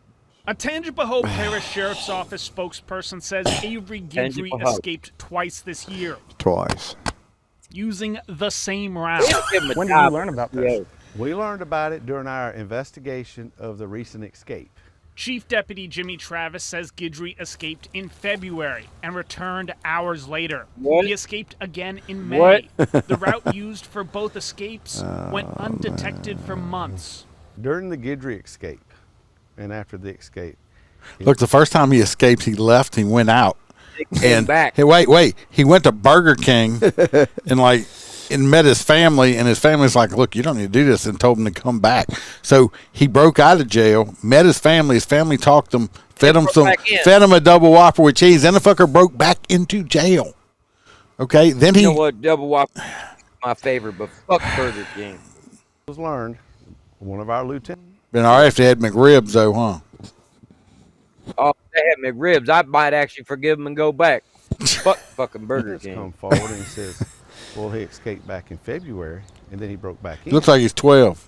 A Tangipahoa Parish Sheriff's Office spokesperson says Avery Guidry escaped twice this year. Twice. Using the same route. When did you learn about this? We learned about it during our investigation of the recent escape. Chief Deputy Jimmy Travis says Guidry escaped in February and returned hours later. What? He escaped again in May. The route used for both escapes went undetected for months. During the Guidry escape and after the escape. Look, the first time he escaped, he left, he went out. And back. Hey, wait. He went to Burger King and met his family, and his family's like, look, you don't need to do this, and told him to come back. So he broke out of jail, met his family. His family talked him, fed him a double Whopper with cheese. Then the fucker broke back into jail. Okay, then You know what? Double Whopper, my favorite, but fuck Burger King. Was learned. One of our lieutenants. Been all right if they had McRibs, though, huh? Oh, they had McRibs. I might actually forgive them and go back. Fuck fucking Burger King. Come forward and he says, well, he escaped back in February, and then he broke back in. Looks like he's 12.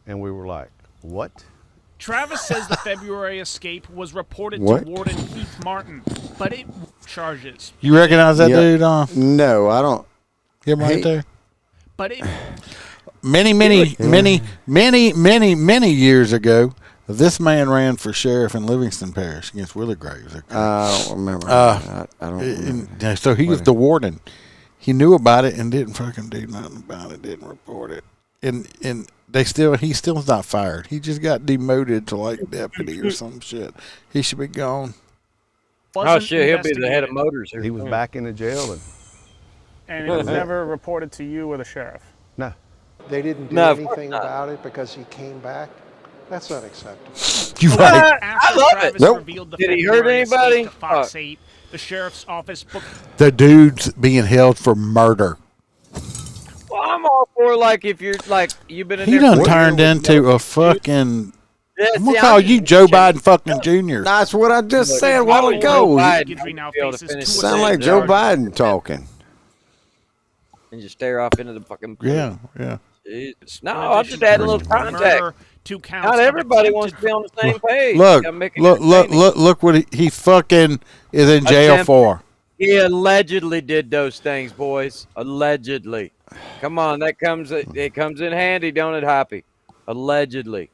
And we were like, what? Travis says the February escape was reported to Warden Heath Martin, but it charges. You recognize that dude? No, I don't. Him right there? But it... Many years ago, this man ran for sheriff in Livingston Parish against Willie Graves. I don't remember. I don't remember. So he was the warden. He knew about it and didn't fucking do nothing about it. Didn't report it. And he still's not fired. He just got demoted to like deputy or some shit. He should be gone. Oh shit, he'll be the head of motors here. He was back in the jail and it was never reported to you or the sheriff. No. They didn't do anything about it because he came back. That's not acceptable. You're right. I love it. Nope. Did he hurt anybody? Fox 8, the sheriff's office booked. The dude's being held for murder. Well, I'm all for like if you're like you've been. He done turned into a fucking. I'm gonna call you Joe Biden fucking Jr. That's what I just said a while ago. Sound like Joe Biden talking. And just stare off into the fucking. Yeah. Jesus. No, I'm just adding a little context. Not everybody wants to be on the same page. Look what he fucking is in jail for. He allegedly did those things, boys. Allegedly. Come on, it comes in handy, don't it, Hoppy? Allegedly.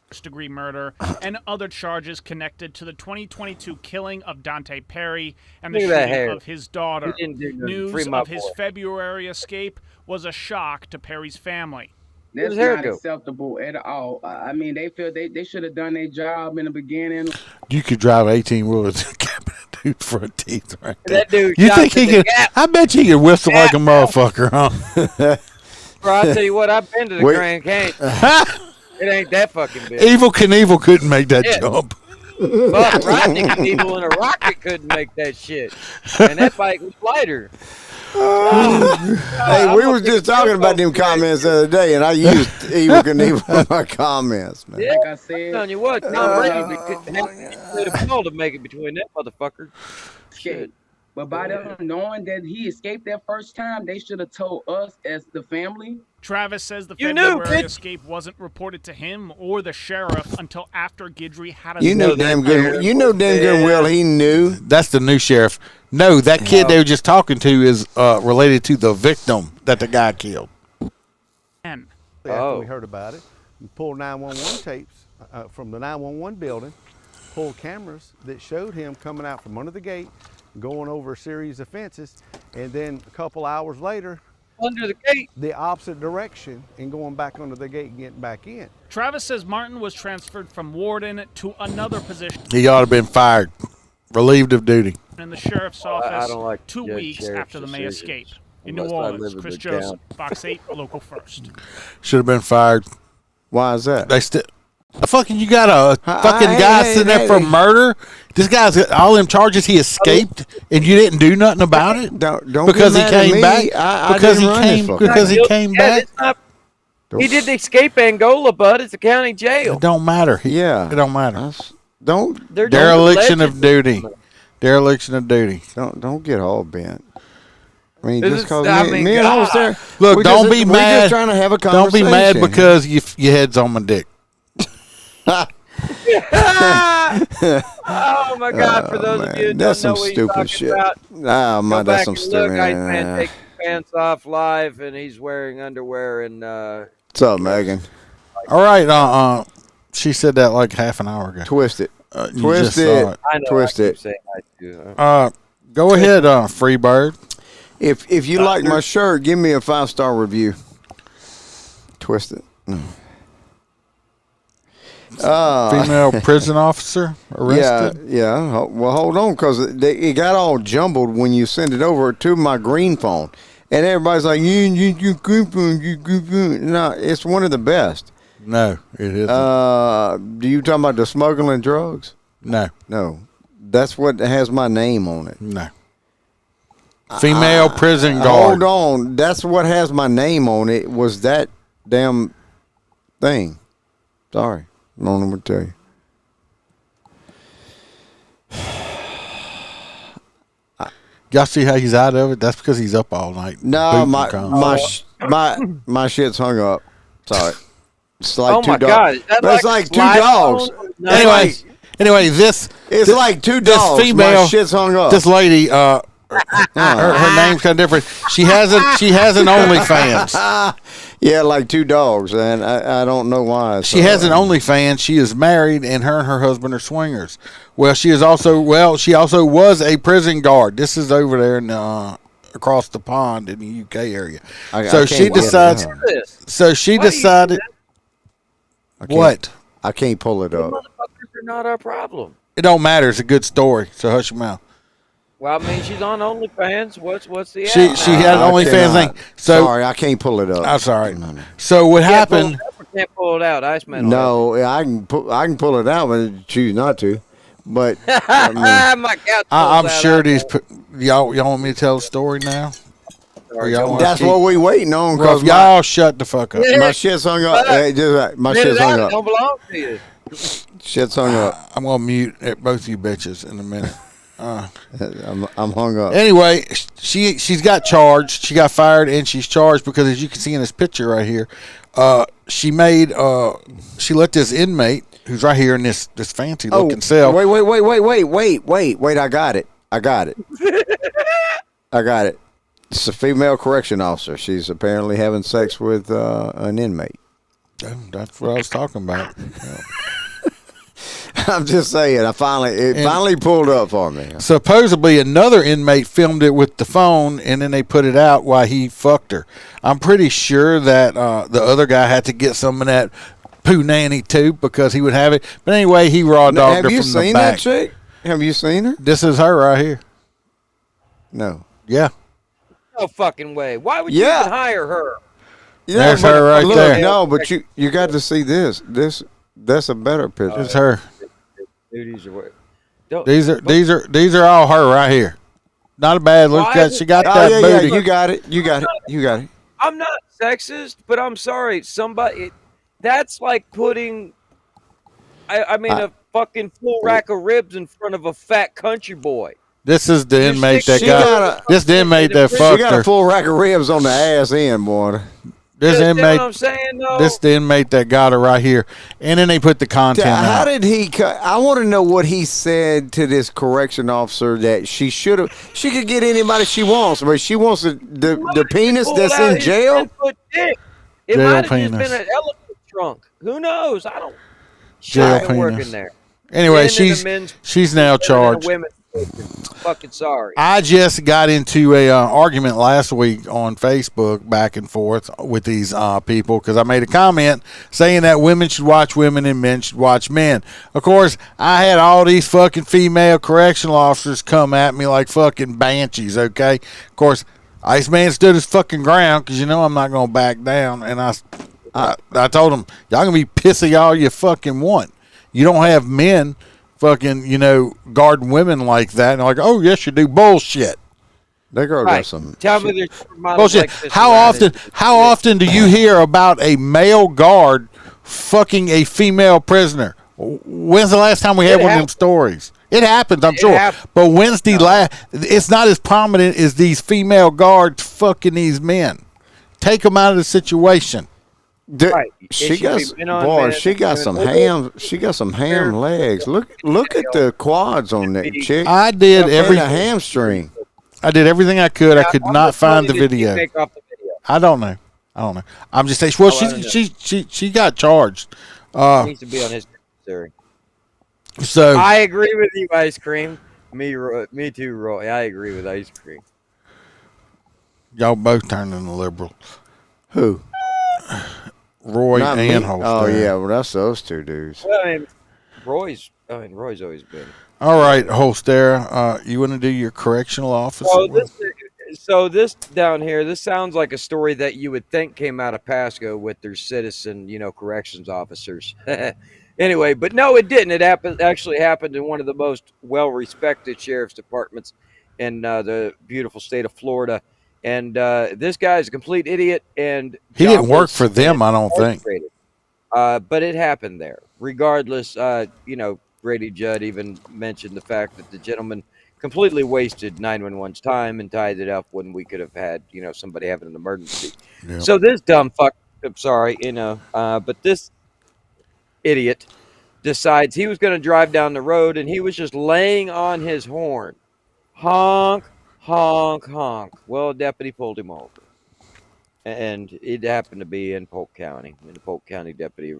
First-degree murder and other charges connected to the 2022 killing of Dante Perry and the shooting of his daughter. News of his February escape was a shock to Perry's family. That's not acceptable at all. I mean, they feel they should have done their job in the beginning. You could drive 18-wheelers to cabinet dude for a teeth right there. That dude you think he can? I bet you can whistle like a motherfucker, huh? Bro, I'll tell you what, I've been to the Grand Canyon. It ain't that fucking big. Evil Knievel couldn't make that jump. Fuck, Rodney Knievel in a rocket couldn't make that shit. And that bike was lighter. Hey, we were just talking about them comments the other day, and I used Evil Knievel in my comments, man. Yeah, like I said, I'm telling you what, Tom Brady couldn't have ball to make it between that motherfucker. Shit. But by them knowing that he escaped that first time, they should have told us as the family. Travis says the February escape wasn't reported to him or the sheriff until after Guidry had a. You know damn good well he knew. That's the new sheriff. No, that kid they were just talking to is related to the victim that the guy killed. After we heard about it, we pulled 911 tapes from the 911 building, pulled cameras that showed him coming out from under the gate, going over a series of fences, and then a couple hours later, under the gate, the opposite direction, and going back under the gate and getting back in. Travis says Martin was transferred from warden to another position. He ought to have been fired, relieved of duty. In the sheriff's office 2 weeks after the May escape. In New Orleans, Chris Joseph, Fox 8, Local First. Should have been fired. Why is that? They still. Fucking, you got a fucking guy sitting there for murder. This guy's got all them charges. He escaped, and you didn't do nothing about it. Don't because he get mad at came me. back. Because he came back. He did escape Angola, bud. It's a county jail. It don't matter. Yeah, it don't matter. Dereliction of duty. Dereliction of duty. Don't get all bent. I mean, This just is- because I me mean, and I was there. Look, we don't just, be we mad. just trying to have a Don't conversation. be mad because your head's on my dick. Oh my God! For those of you who that's don't know some what he's stupid talking shit. about, Ah, man, go that's back some and stupid. look. Iceman takes his pants off live, and he's wearing underwear and. What's up, Megan? All right. She said that like half an hour ago. Twist it. You Twist just saw it. I know. Twist I keep it. saying I do. Go ahead, Freebird. If you like my shirt, give me a 5-star review. Twist it. Female prison officer arrested. Yeah. Well, hold on, because it got all jumbled when you send it over to my green phone, and everybody's like, "You green phone." No, it's one of the best. No, it isn't. Do you talking about the smuggling drugs? No. That's what has my name on it. No. Female prison guard. Hold on. That's what has my name on it. Was that damn thing. Sorry. I don't know what to tell you. Y'all see how he's out of it? That's because he's up all night. No, my shit's hung up. Sorry. It's like two dogs. It's like two dogs. Anyway, this it's like two dogs. This female, my shit's hung up. This lady, her name's kind of different. She has an OnlyFans. Yeah, like two dogs, and I don't know why. She has an OnlyFans. She is married, and her husband are swingers. Well, she also was a prison guard. This is over there in across the pond in the UK area. She decided. What? I can't pull it up. Motherfuckers are not our problem. It don't matter. It's a good story. So hush your mouth. Well, I mean, she's on OnlyFans. What's the? She had an OnlyFans thing. So sorry, I can't pull it up. I'm sorry. No. So what happened? Can't pull it out. Iceman. No, I can pull it out, but I choose not to. But I'm sure these y'all want me to tell the story now. That's what we waiting on. Well, y'all shut the fuck up. My shit's hung up. My shit's hung up. Don't belong to you. Shit's hung up. I'm gonna mute both you bitches in a minute. I'm hung up. Anyway, she's got charged. She got fired, and she's charged because, as you can see in this picture right here, she let this inmate who's right here in this fancy looking cell. Wait! I got it. I got it. It's a female correction officer. She's apparently having sex with an inmate. That's what I was talking about. Yeah. I'm just saying. It finally pulled up for me. Supposedly, another inmate filmed it with the phone, and then they put it out while he fucked her. I'm pretty sure that the other guy had to get some of that poo nanny too because he would have it. But anyway, he raw dogged her from the back. Have you seen that chick? Have you seen her? This is her right here. No. Yeah. No fucking way. Why would you even hire her? Yeah, there's her right there. No, but you got to see this. That's a better picture. It's her. These are all her right here. Not a bad look. She got that booty. Yeah, you got it. I'm not sexist, but I'm sorry. That's like putting, a fucking full rack of ribs in front of a fat country boy. This is the inmate that got. This the inmate that fucked her. She got a full rack of ribs on the ass end, boy. This inmate. What I'm saying, though? This the inmate that got her right here, and then they put the content. How did he cut? I want to know what he said to this correction officer that she could get anybody she wants, but she wants the penis that's in jail. It might have just been an elephant trunk. Who knows? I don't. Jail penis. Working there. Anyway, she's now charged. Fucking sorry. I just got into a argument last week on Facebook back and forth with these people because I made a comment saying that women should watch women and men should watch men. Of course, I had all these fucking female correctional officers come at me like fucking banshees, okay? Of course, Iceman stood his fucking ground because I'm not going to back down, and I told them, y'all can be pissy all you fucking want. You don't have men fucking, guarding women like that. And they're like, oh, yes, you do. Bullshit. That girl got some Tell me there's bullshit. Like this how often do you hear about a male guard fucking a female prisoner? When's the last time we had one of them stories? It happens, I'm sure. But when's the last? It's not as prominent as these female guards fucking these men. Take them out of the situation. She got some ham. She got some ham legs. Look at the quads on that chick. I did a hamstring. I did everything I could. I could not find the video. I don't know. I'm just saying. Well, she got charged. Needs to be on his jury. So I agree with you, Ice Cream. Me too, Roy. I agree with Ice Cream. Y'all both turned into liberals. Who? Roy and Holster. Oh yeah, well that's those two dudes. Well, Roy's always been. All right, Holster, you want to do your correctional officer? So this down here, this sounds like a story that you would think came out of Pasco with their citizen, corrections officers. Anyway, but no, it didn't. It actually happened in one of the most well-respected sheriff's departments in the beautiful state of Florida. And this guy's a complete idiot. And he didn't work for them, I don't think. But it happened there. Regardless, Grady Judd even mentioned the fact that the gentleman completely wasted 911's time and tied it up when we could have had, somebody having an emergency. Yep. So this dumb fuck, I'm sorry, but this idiot decides he was going to drive down the road and he was just laying on his horn. Honk, honk, honk. Well, a deputy pulled him over. And it happened to be in Polk County. And the Polk County deputy,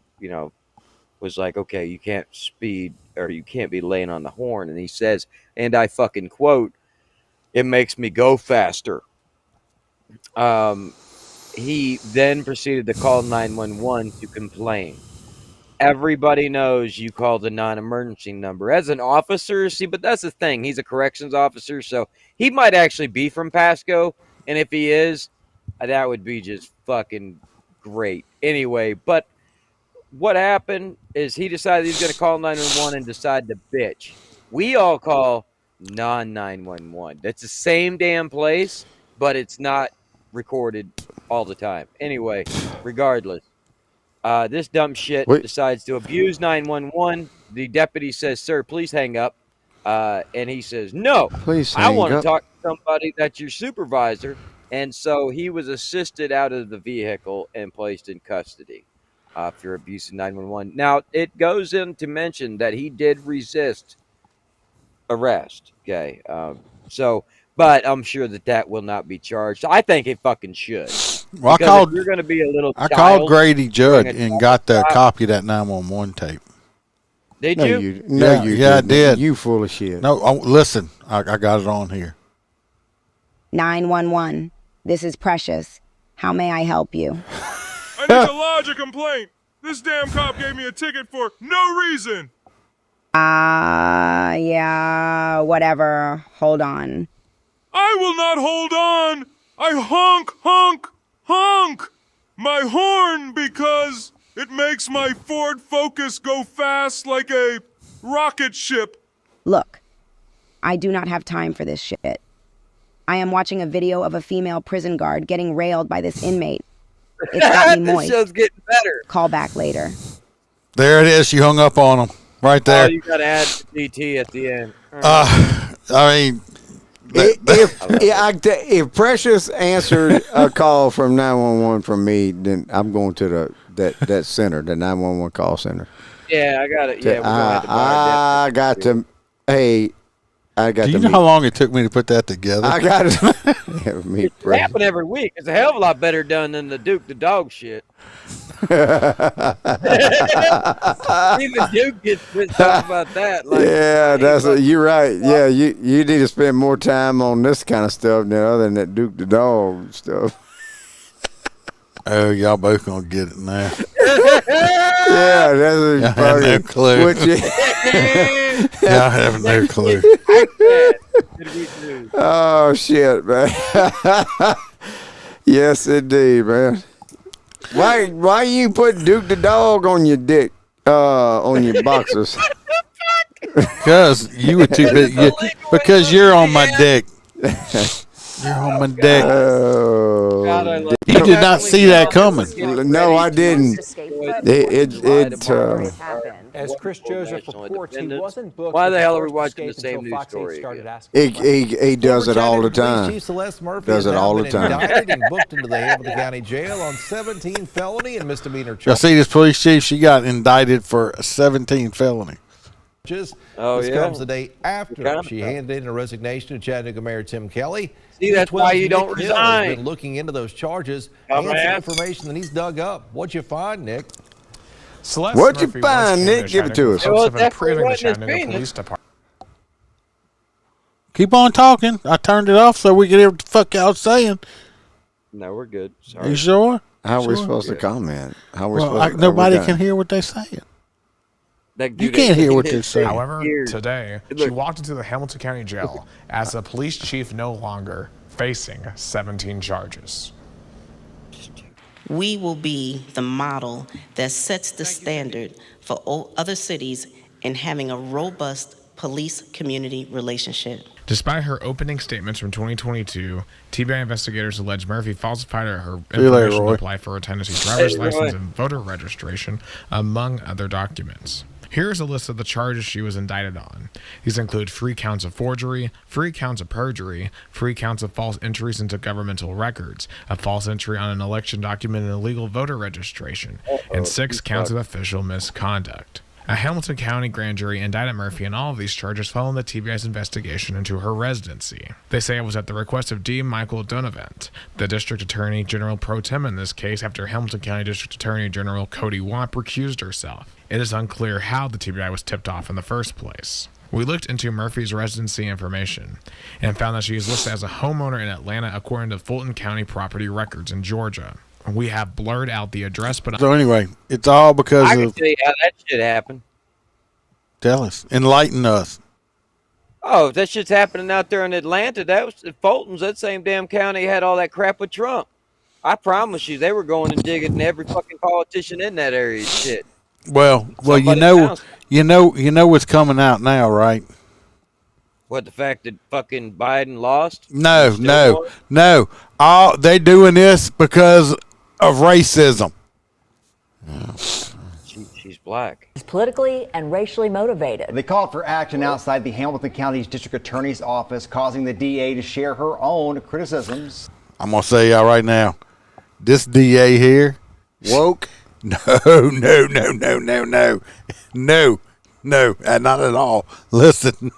was like, okay, you can't speed or you can't be laying on the horn. And he says, and I fucking quote, it makes me go faster. He then proceeded to call 911 to complain. Everybody knows you call the non-emergency number. As an officer, but that's the thing. He's a corrections officer, so he might actually be from Pasco. And if he is, that would be just fucking great. Anyway, but what happened is he decided he was going to call 911 and decide to bitch. We all call non-911. That's the same damn place, but it's not recorded all the time. Anyway, regardless, this dumb shit decides to abuse 911. The deputy says, sir, please hang up. And he says, no, please I want to talk to somebody that's your supervisor. And so he was assisted out of the vehicle and placed in custody. For abuse of 911. Now, it goes in to mention that he did resist arrest. Okay. But I'm sure that will not be charged. I think it fucking should. Well, you're going to be a little I called Grady Judd and got the copy of that 911 tape. Did you? Yeah, I did. You full of shit. No, listen, I got it on here. 911. This is Precious. How may I help you? I need to lodge a complaint. This damn cop gave me a ticket for no reason. Yeah, whatever. Hold on. I will not hold on. I honk, honk, honk my horn because it makes my Ford Focus go fast like a rocket ship. Look, I do not have time for this shit. I am watching a video of a female prison guard getting railed by this inmate. It's got me moist. This show's getting better. Call back later. There it is. She hung up on him right there. Oh, you got to add DT at the end. I mean, if Precious answered a call from 911 from me, then I'm going to that center, the 911 call center. Yeah, I got it. Yeah, I got to. Hey. Do you know how long it took me to put that together? I got it. It happen every week. It's a hell of a lot better done than the Duke the dog shit. Even Duke gets pissed off about that. Yeah, you're right. Yeah, you need to spend more time on this kind of stuff other than that Duke the dog stuff. Oh, y'all both gonna get it now. Yeah, that's probably no clue. Y'all have no clue. Oh shit, man. Yes, indeed, man. Why you put Duke the dog on your dick? On your boxers? Because you were too big. Because you're on my dick. You're on my dick. Oh, you did not see that coming. No, I didn't. As Chris Joseph reports, he wasn't booked. Why the hell are we watching the same news story? He does it all the time. Chief Celeste Murphy does it all the time. Indicted and booked into the Hamilton County Jail on 17 felony and misdemeanor charges. Y'all see this police chief? She got indicted for 17 felony. This comes the day after she handed in a resignation to Chattanooga Mayor Tim Kelly. See, that's why you don't resign. Has been looking into those charges and some information that he's dug up. What'd you find, Nick? What'd you find, Nick? Give it to us. Keep on talking. I turned it off so we could hear what the fuck y'all saying. No, we're good. Sorry. You sure? How are we supposed to comment? Nobody can hear what they're saying. You can't hear what they're saying. However, today, she walked into the Hamilton County Jail as a police chief no longer facing 17 charges. We will be the model that sets the standard for other cities in having a robust police-community relationship. Despite her opening statements from 2022, TBI investigators allege Murphy falsified her information to apply for a Tennessee driver's license and voter registration, among other documents. Here's a list of the charges she was indicted on. These include 3 counts of forgery, 3 counts of perjury, 3 counts of false entries into governmental records, a false entry on an election document and illegal voter registration, and 6 counts of official misconduct. A Hamilton County grand jury indicted Murphy on all of these charges following the TBI's investigation into her residency. They say it was at the request of D. Michael Donovan, the District Attorney General pro tem in this case, after Hamilton County District Attorney General Cody Watt recused herself. It is unclear how the TBI was tipped off in the first place. We looked into Murphy's residency information and found that she is listed as a homeowner in Atlanta according to Fulton County property records in Georgia. We have blurred out the address, but so anyway, it's all because I can tell you how that shit happened. Tell us, enlighten us. Oh, if that shit's happening out there in Atlanta, that was Fulton's. That same damn county had all that crap with Trump. I promise you, they were going and digging every fucking politician in that area. Shit. Well, you know what's coming out now, right? What, the fact that fucking Biden lost? No. They're doing this because of racism. She's black. It's politically and racially motivated. They called for action outside the Hamilton County's District Attorney's office, causing the DA to share her own criticisms. I'm going to say y'all right now, this DA here, woke? No, not at all. Listen.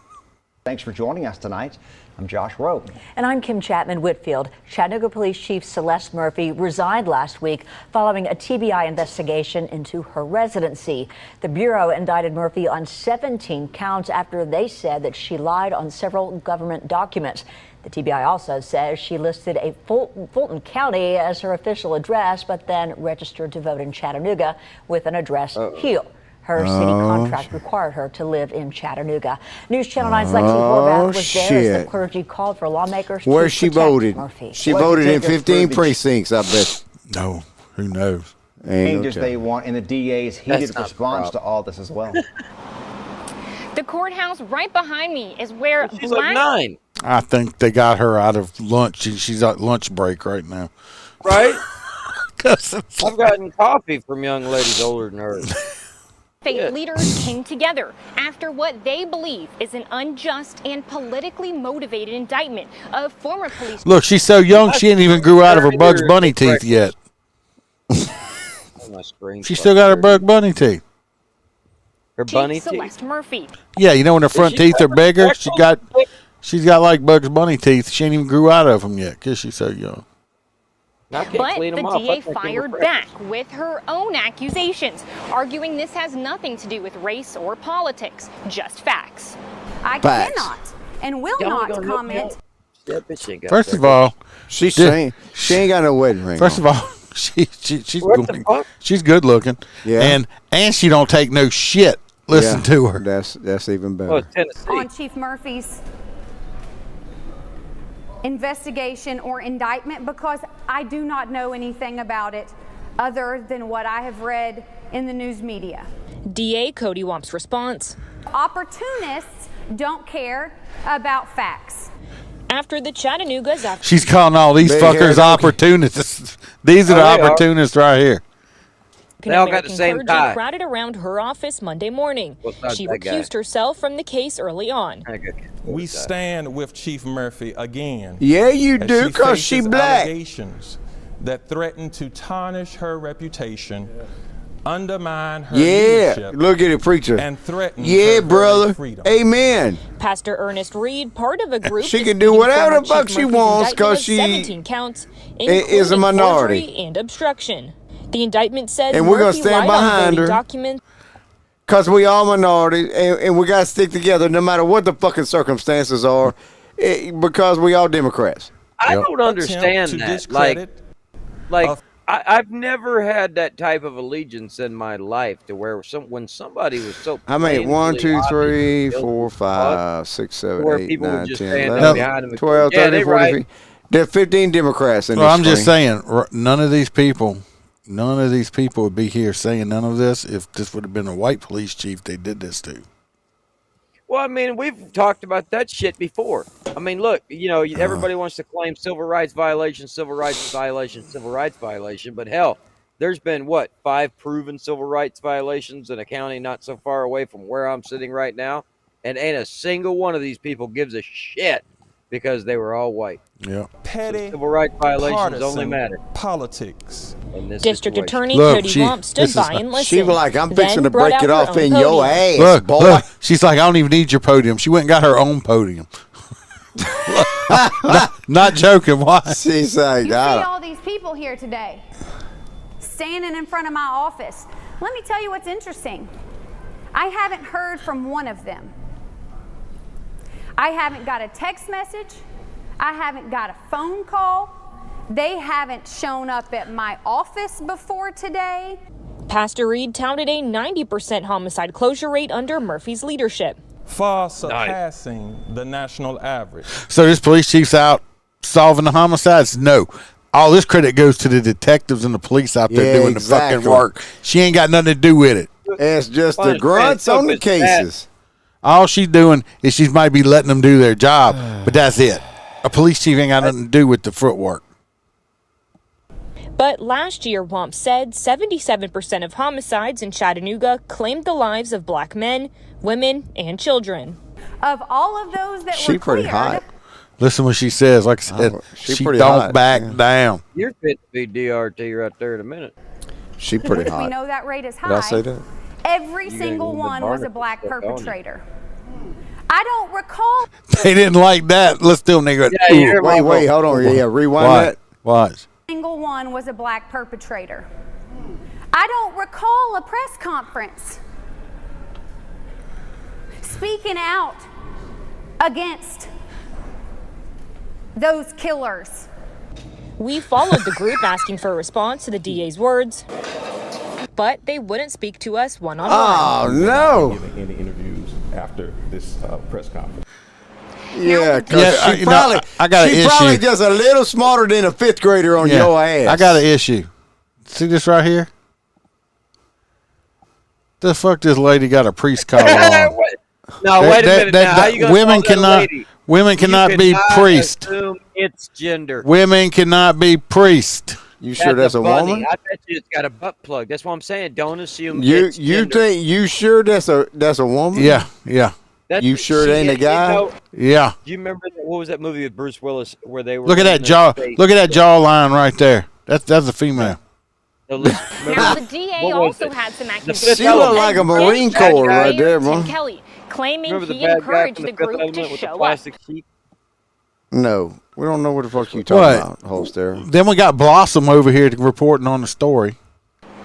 Thanks for joining us tonight. I'm Josh Rowe. And I'm Kim Chapman-Whitfield. Chattanooga Police Chief Celeste Murphy resigned last week following a TBI investigation into her residency. The Bureau indicted Murphy on 17 counts after they said that she lied on several government documents. The TBI also says she listed a Fulton County as her official address, but then registered to vote in Chattanooga with an address here. Her city contract required her to live in Chattanooga. News Channel 9's Lexi Horvath was there as the clergy called for lawmakers Where to she protect voted. Murphy. She voted in 15 precincts, I bet. No, who knows? Changes they want in the DA's heated response to all this as well. The courthouse right behind me is where she's like 9. I think they got her out of lunch. She's at lunch break right now. Right? I've gotten coffee from young ladies older than her. Faith leaders came together after what they believe is an unjust and politically motivated indictment of former police. Look, she's so young she ain't even grew out of her Bugs Bunny teeth yet. She still got her Bugs Bunny teeth. Her bunny teeth? Celeste Murphy. Yeah, you know when her front teeth are bigger? She's got like Bugs Bunny teeth. She ain't even grew out of them yet because she's so young. But the DA fired back with her own accusations, arguing this has nothing to do with race or politics, just facts. I cannot and will not comment. First of all, she's saying she ain't got no wedding ring. First of all, she's good looking. Yeah. And she don't take no shit. Listen to her. That's even better. On Chief Murphy's investigation or indictment, because I do not know anything about it. other than what I have read in the news media. DA Cody Womp's response: opportunists don't care about facts. After the Chattanooga's she's calling all these fuckers opportunists. These are the opportunists right here. They all got the same tie. Crowded around her office Monday morning. She recused herself from the case early on. We stand with Chief Murphy again. Yeah, you do, because she black. Allegations that threaten to tarnish her reputation, undermine her leadership. Look at it, preacher. And threaten her brother. Freedom. Amen. Pastor Ernest Reed, part of a group she can do whatever the fuck she wants because she 17 counts, is a minority and obstruction. The indictment says and we're going to stand behind her because we all minorities and we got to stick together no matter what the fucking circumstances are because we all Democrats. I don't understand that. I've never had that type of allegiance in my life to where when somebody was so. I mean, 1, 2, 3, 4, 5, 6, 7, 8, 9, 10, 11, 12, 13, 14. There are 15 Democrats in this I'm just saying, none of these people would be here saying none of this if this would have been a white police chief they did this to. Well, I mean, we've talked about that shit before. I mean, look, everybody wants to claim civil rights violation, but hell, there's been, 5 proven civil rights violations in a county not so far away from where I'm sitting right now, and ain't a single one of these people gives a shit because they were all white. Yeah. Petty civil rights violations only matter. Politics. District Attorney Cody Womp stood by and listened. She was like, I'm fixing to break it off in your ass, look, boy. Look. She's like, I don't even need your podium. She went and got her own podium. not joking. Why? She's like, you see all these people here today standing in front of my office. Let me tell you what's interesting. I haven't heard from one of them. I haven't got a text message. I haven't got a phone call. They haven't shown up at my office before today. Pastor Reed touted a 90% homicide closure rate under Murphy's leadership, far surpassing the national average. So this police chief's out solving the homicides? No. All this credit goes to the detectives and the police out there doing the fucking work. She ain't got nothing to do with it. It's just the grunts on the cases. All she's doing is she might be letting them do their job, but that's it. A police chief ain't got nothing to do with the footwork. But last year, Womp said 77% of homicides in Chattanooga claimed the lives of black men, women, and children. Of all of those that were pretty hot. Listen what she says. Like I said, she don't back down. You're fit to be DRT right there in a minute. She pretty hot. We know that rate is high. Did I say that? Every single one was a black perpetrator. I don't recall. They didn't like that. Let's do nigga. Wait, hold on. Yeah, rewind that. Watch. Single one was a black perpetrator. I don't recall a press conference speaking out against those killers. We followed the group asking for a response to the DA's words, but they wouldn't speak to us one-on-one. Oh, no. Any interviews after this press conference? Yeah, she probably, I got an issue. Probably just a little smarter than a 5th grader on your ass. I got an issue. See this right here? The fuck this lady got a priest collar on. No, wait a minute. Now, how you gonna women cannot be priest. Assume it's gender. Women cannot be priest. You sure that's a woman? I bet you it's got a butt plug. That's what I'm saying. Don't assume it's gender. Think you sure that's a woman? Yeah. You sure it ain't a guy? Yeah. Do you remember what was that movie with Bruce Willis where they were? Look at that jaw. Look at that jawline right there. That's a female. Now the DA also had some accusations. She looked like a Marine Corps right there, bro. Kelly claiming he encouraged the group to show up. No, we don't know what the fuck you talking about, Holster. Then we got Blossom over here reporting on the story.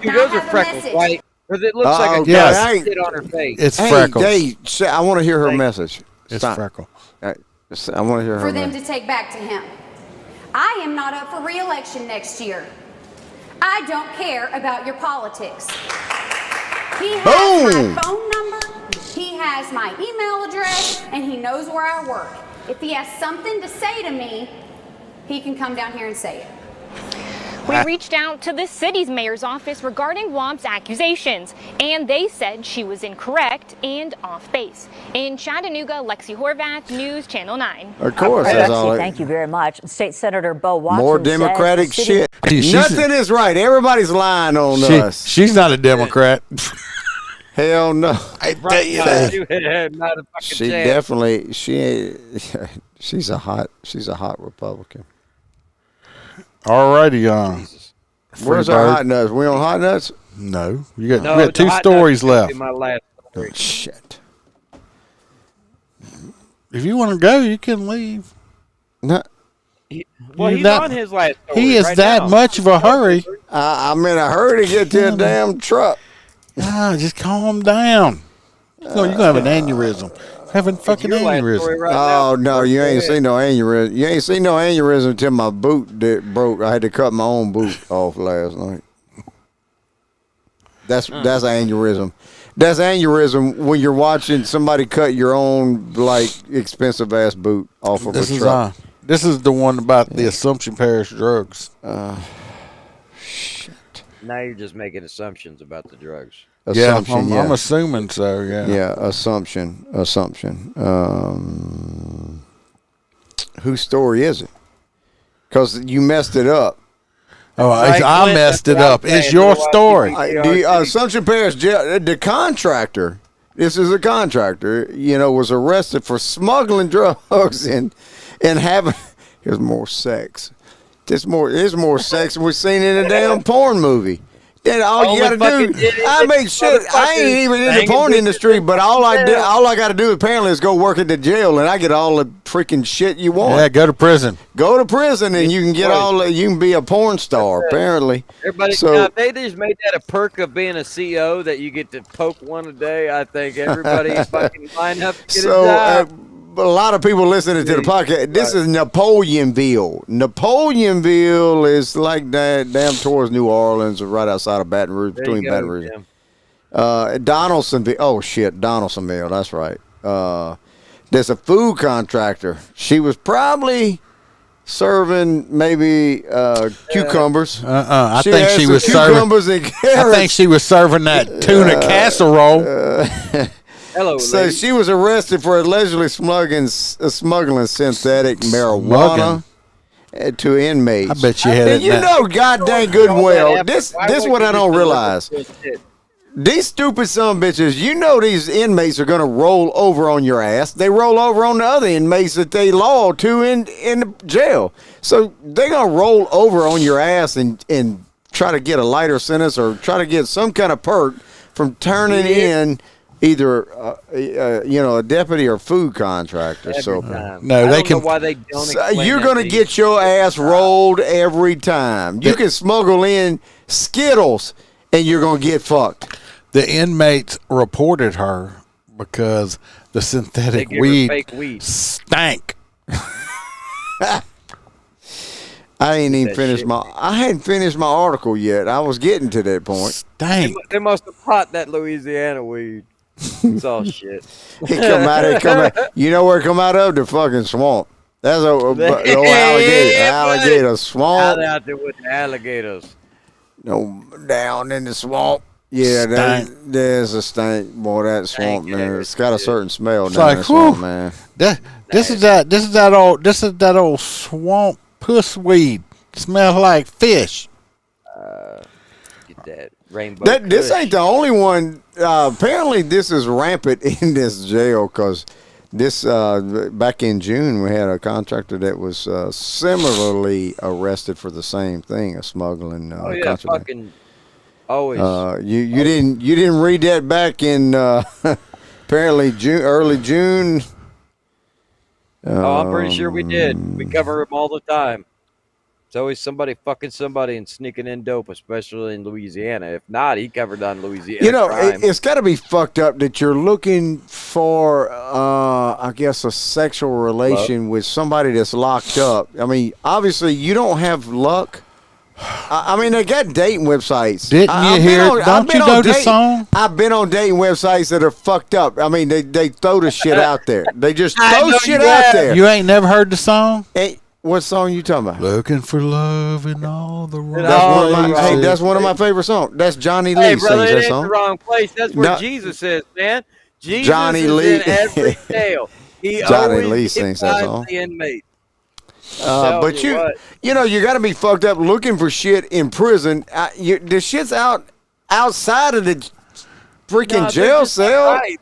Dude, those are freckles, right? Because it looks like a shit on her face. It's freckles. I want to hear her message. It's freckle. I want to hear her for them to take back to him. I am not up for re-election next year. I don't care about your politics. He has my phone number, he has my email address, and he knows where I work. If he has something to say to me, he can come down here and say it. We reached out to the city's mayor's office regarding Womp's accusations, and they said she was incorrect and off base. In Chattanooga, Lexi Horvath, News Channel 9. Of course, that's all. Thank you very much. State Senator Bo Watson. More Democratic shit. Nothing is right. Everybody's lying on us. She's not a Democrat. Hell no. I tell you that. She definitely she's a hot Republican. Alrighty, where's our hot nuts? We on hot nuts? No. We got 2 stories left. My last story. Shit. If you want to go, you can leave. No. He's on his last story. He is right that now. much of a hurry. I'm in a hurry to get to a damn truck. Just calm down. You're going to have an aneurysm. Having fucking aneurysm. Right no, you ain't seen no aneurysm. You ain't seen no aneurysm until my boot broke. I had to cut my own boot off last night. That's aneurysm. That's aneurysm when you're watching somebody cut your own expensive ass boot off of a truck. This is the one about the Assumption Parish drugs. Shit. Now you're just making assumptions about the drugs. Assumption, I'm assuming so. Yeah, assumption. Whose story is it? Because you messed it up. Oh, I messed it up. It's your story. The Assumption Parish jail, the contractor. This is a contractor. Was arrested for smuggling drugs and having. Here's more sex. There's more sex than we've seen in a damn porn movie. Then all you gotta do, I ain't even in the porn industry, but all I gotta do apparently is go work at the jail, and I get all the freaking shit you want. Yeah, go to prison. Go to prison, and you can get you can be a porn star. Apparently, everybody. They just made that a perk of being a CEO that you get to poke one a day. I think everybody fucking lined up to get a job. But a lot of people listening to the podcast, this is Napoleonville. Napoleonville is like that damn towards New Orleans, right outside of Baton Rouge, between Baton Rouge. Donaldsonville. Oh, shit, Donaldsonville. That's right. There's a food contractor. She was probably serving maybe cucumbers. I think she was cucumbers and carrots. I think she was serving that tuna casserole. Hello, so lady. she was arrested for allegedly smuggling synthetic marijuana to inmates. I bet she had it. You know, goddamn good and well. This what I don't realize. These stupid son of bitches. You know these inmates are gonna roll over on your ass. They roll over on the other inmates that they law to in the jail. So they're gonna roll over on your ass and try to get a lighter sentence or try to get some kind of perk from turning in either a deputy or food contractor. No, they can. Why they don't you're going to get your ass rolled every time. You can smuggle in Skittles and you're going to get fucked. The inmates reported her because the synthetic weed stank. I ain't even finished I hadn't finished my article yet. I was getting to that point. Stank. They must have caught that Louisiana weed. It's all shit. It come out. You know where it come out of? The fucking swamp. That's alligator swamp. Out there with the alligators. No, down in the swamp. Yeah, there's a stank. Boy, that swamp, man. It's got a certain smell down in the swamp, man. This is that old swamp puss weed. Smells like fish. Get that rainbow. This ain't the only one. Apparently, this is rampant in this jail because this back in June we had a contractor that was similarly arrested for the same thing, a smuggling. Fucking always. You didn't read that back in apparently early June. I'm pretty sure we did. We cover them all the time. It's always somebody fucking somebody and sneaking in dope, especially in Louisiana. If not, he covered on Louisiana. You know, it's got to be fucked up that you're looking for, I guess, a sexual relation with somebody that's locked up. I mean, obviously, you don't have luck. I mean, they got dating websites. Didn't you hear? Don't you know the song? I've been on dating websites that are fucked up. I mean, they throw the shit out there. They just throw shit out there. You ain't never heard the song? What song you talking about? Looking for love in all the wrong That's one of my favorite songs. That's Johnny Lee Hey, brother, sings it that ain't song. the wrong place. That's where Jesus is, man. Jesus Johnny is Lee. in every jail. He Johnny always Lee sings that song. the inmate. But you know, you got to be fucked up looking for shit in prison. The shit's outside of the freaking jail cell. Right.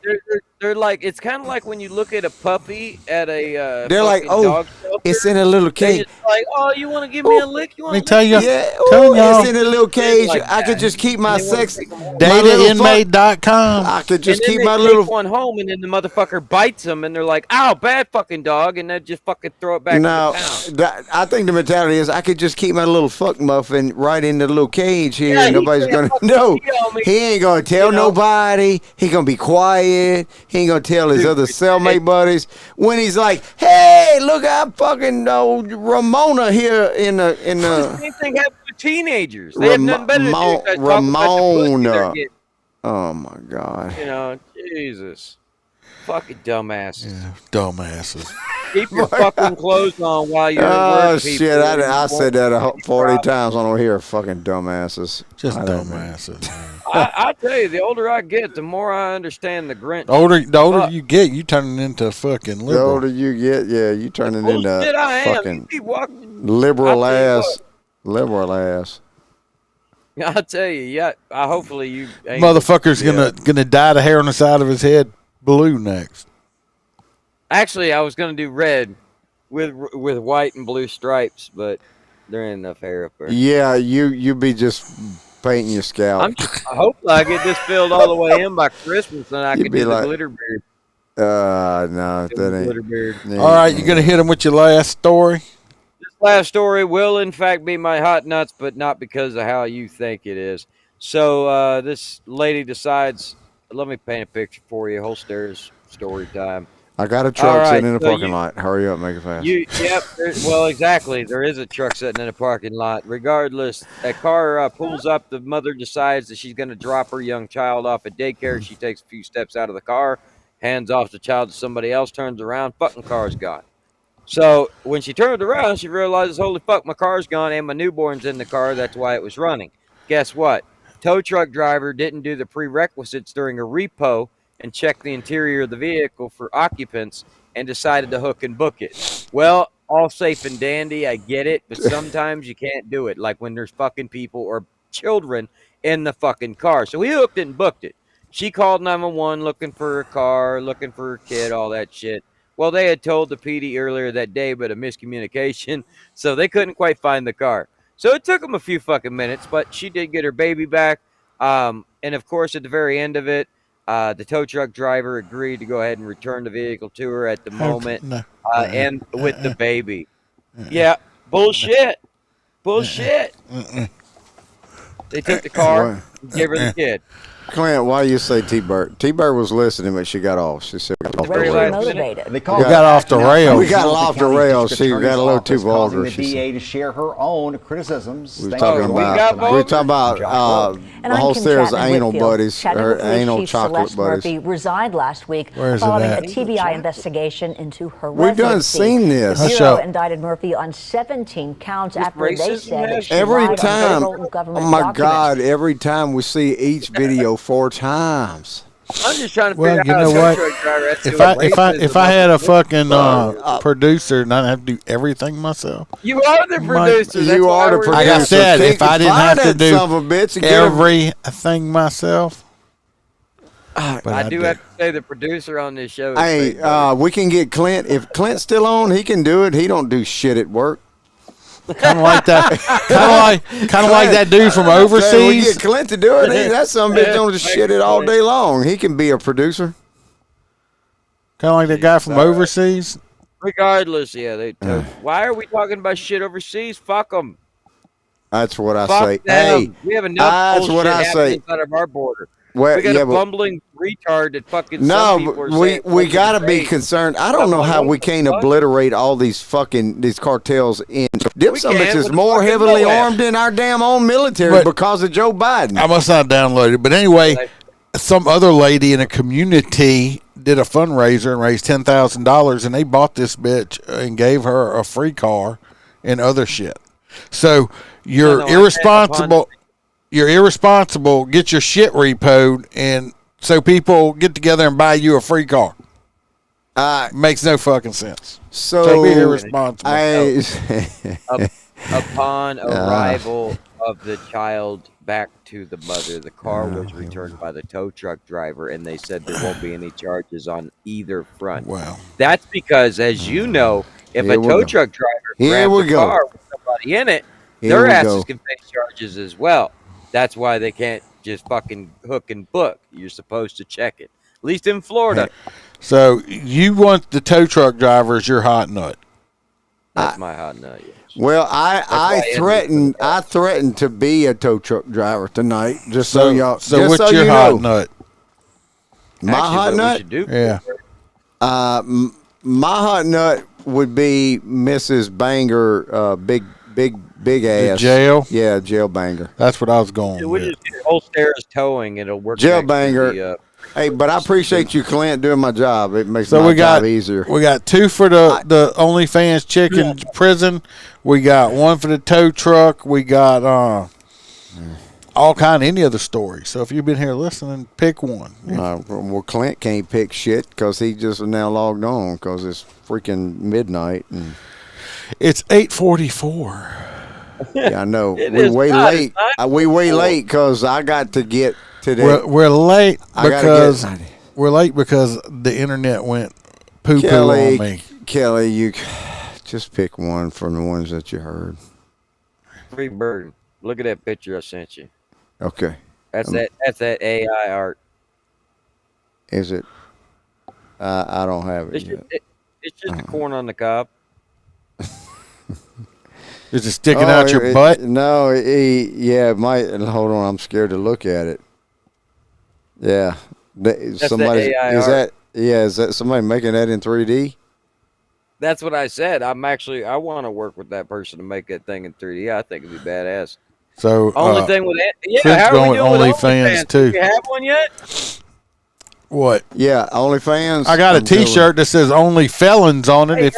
They're like, it's kind of like when you look at a puppy at a they're like, dog shelter. It's in a little cage. It's like, oh, you want to give me a lick? You want Let me tell you. It's in a little cage. Like I could just keep my sex. DataInmate.com. I could just and then keep they my take little one home, and then the motherfucker bites them, and they're like, "Ow, bad fucking dog," and they just fucking throw it back. No, to the pound. I think the mentality is I could just keep my little fuck muffin right in the little cage here. And nobody's gonna know. He ain't gonna tell nobody. He gonna be quiet. He ain't gonna tell his other cellmate buddies. When he's like, "Hey, look, I fucking know Ramona here in the." The same thing happens with teenagers. They have nothing better to do than talk about the pussy they're getting. Oh my God. You know, Jesus. Fucking dumbasses. Yeah, dumbasses. Keep your fucking clothes on while you're at work, people. Shit, I said that 40 times. I don't hear fucking dumbasses. Just dumbasses. I tell you, the older I get, the more I understand the Grinch. The older you get, you turning into fucking liberal. The older you get, yeah, you turning into fucking you keep walking. liberal ass. I'll tell you, yeah. Hopefully you ain't Motherfucker's gonna dye the hair on the side of his head blue next. Actually, I was gonna do red with white and blue stripes, but there ain't enough hair up there. Yeah, you be just painting your scalp. I hope I get this filled all the way in by Christmas, and I can do the glitter beard. No, that ain't. Glitter beard. All right, you gonna hit him with your last story? This last story will, in fact, be my hot nuts, but not because of how you think it is. So this lady decides. Let me paint a picture for you. Holster's story time. I got a truck sitting in the parking lot. Hurry up, make it fast. Well, exactly. There is a truck sitting in a parking lot. Regardless, a car pulls up. The mother decides that she's going to drop her young child off at daycare. She takes a few steps out of the car, hands off the child to somebody else, turns around, fucking car's gone. So when she turned around, she realizes, holy fuck, my car's gone and my newborn's in the car. That's why it was running. Guess what? Tow truck driver didn't do the prerequisites during a repo and check the interior of the vehicle for occupants and decided to hook and book it. Well, all safe and dandy, I get it, but sometimes you can't do it, like when there's fucking people or children in the fucking car. So he hooked it and booked it. She called 911 looking for her car, looking for her kid, all that shit. Well, they had told the PD earlier that day, but a miscommunication, so they couldn't quite find the car. So it took them a few fucking minutes, but she did get her baby back. And, of course, at the very end of it, the tow truck driver agreed to go ahead and return the vehicle to her at the moment and with the baby. Yeah, bullshit. Bullshit. They took the car and gave her the kid. Clint, why you say T-Bird? T-Bird was listening, but she got off. She said, motivated. We got off the rails. We got off the rails. She got a little too vulgar. The DA to share her own criticisms. We were talking about Holster's anal buddies, her anal Chief chocolate Celeste buddies. Murphy resigned last week Where is it following at? a TBI investigation into her We've done residency. seen this. The Bureau indicted Murphy on 17 counts after they said that she Every lied on time, federal government oh my documents. God! Every time we see each video 4 times. I'm just trying to Well, figure you out know how a what? tow truck driver has to If do I racism had a fucking Uh, producer and I have to do everything myself. You are the producer. That's You why are the we're producer. Like I said, if I didn't have to Find that do son of a bitch and get him. everything myself, but I do have to say the producer on this show is Hey, we can get Clint. If Clint's still on, he can do it. He don't do shit at work. kind of like that. Kind of like that dude from overseas. We get Clint to do it. That son of a bitch don't just shit it all day long. He can be a producer. Kind of like that guy from overseas. Regardless, yeah. Why are we talking about shit overseas? Fuck them. That's what I Fuck say. them. Hey, We have enough that's bullshit what I happening say. inside of our border. Well, We got yeah, a but- bumbling retard that fucking some No, people are but we saying got to fucking be race. concerned. I don't know how we can't obliterate all these cartels in. Them We some can bitches with more fucking heavily Moab. armed than our damn own military But- because of Joe Biden. I must not download it, but anyway, some other lady in a community did a fundraiser and raised $10,000, and they bought this bitch and gave her a free car and other shit. So you're irresponsible. You're irresponsible. Get your shit repoed, and so people get together and buy you a free car. Makes no fucking sense. So be irresponsible. Upon arrival of the child back to the mother, the car was returned by the tow truck driver, and they said there won't be any charges on either front. Wow. That's because, as you know, if a tow truck driver grabs a car with somebody in it, their asses can face charges as well. That's why they can't just fucking hook and book. You're supposed to check it. At least in Florida. So you want the tow truck driver as your hot nut? That's my hot nut. Yes. Well, I threatened to be a tow truck driver tonight. Just so y'all. So what's your hot nut? My hot nut. Yeah. My hot nut would be Mrs. Banger. Big ass. Jail. Yeah, jail banger. That's what I was going. Yeah, we just get Holsters towing. It'll work. Jail banger. Hey, but I appreciate you, Clint, doing my job. It makes my job easier. We got 2 for the OnlyFans chick in prison. We got 1 for the tow truck. We got all kind of any other story. So if you've been here listening, pick one. Well, Clint can't pick shit because he just now logged on because it's freaking midnight. And it's 8:44. Yeah, I know. We're way late. We way late because I got to get today. We're late because the internet went poo-poo on me. Kelly, you just pick one from the ones that you heard. Free bird. Look at that picture I sent you. Okay. That's that AI art. Is it? I don't have it yet. It's just a corn on the cob. Is it sticking out your butt? No, it might. Hold on, I'm scared to look at it. Yeah, somebody is that somebody making that in 3D? That's what I said. I want to work with that person to make that thing in 3D. I think it'd be badass. So only thing with it, how are we doing with OnlyFans too? Do you have one yet? What? Yeah, OnlyFans. I got a T-shirt that says "Only Felons" on it.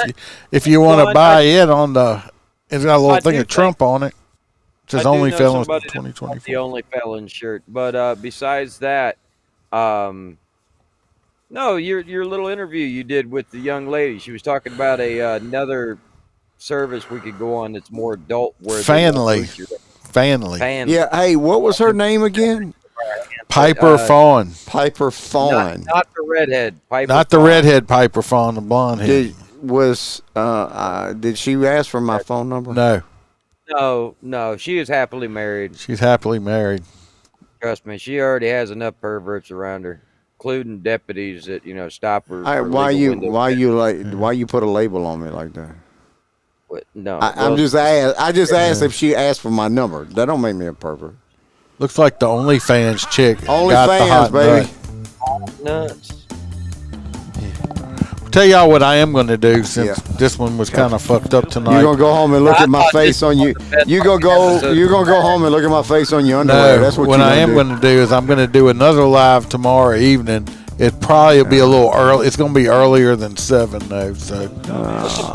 If you want to buy it on the. It's got a little thing of Trump on it. It says Only Felons 2024. The Only Felons shirt. But besides that, no, your little interview you did with the young lady. She was talking about another service we could go on that's more adult. Family. Yeah. Hey, what was her name again? Piper Fawn. Piper Fawn. Not the redhead. Not the redhead Piper Fawn. The blonde head. Did she ask for my phone number? No. She is happily married. She's happily married. Trust me, she already has enough perverts around her, including deputies that stop her. Why you put a label on me like that? What? No, I just asked if she asked for my number. That don't make me a pervert. Looks like the OnlyFans chick. OnlyFans, baby. Nuts. Tell y'all what I am going to do since this one was kind of fucked up tonight. You're gonna go home and look at my face on you. You're gonna go home and look at my face on your underwear. No, that's what I am going to do is I'm going to do another live tomorrow evening. It probably will be a little early. It's going to be earlier than 7 though, so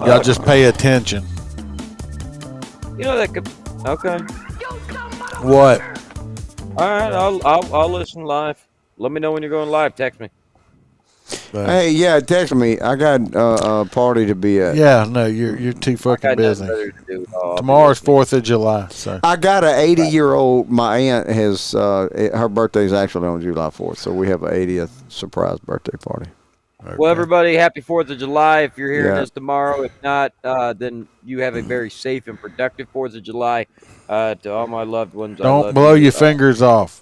y'all just pay attention. That could. Okay. What? All right, I'll listen live. Let me know when you're going live. Text me. Hey, yeah, text me. I got a party to be at. Yeah, no, you're too fucking busy. Tomorrow's 4th of July. So I got an 80-year-old. My aunt has her birthday is actually on July 4th, so we have an 80th surprise birthday party. Okay. Well, everybody, happy 4th of July. If you're hearing this tomorrow, if not, then you have a very safe and productive 4th of July. To all my loved ones, don't blow your fingers off.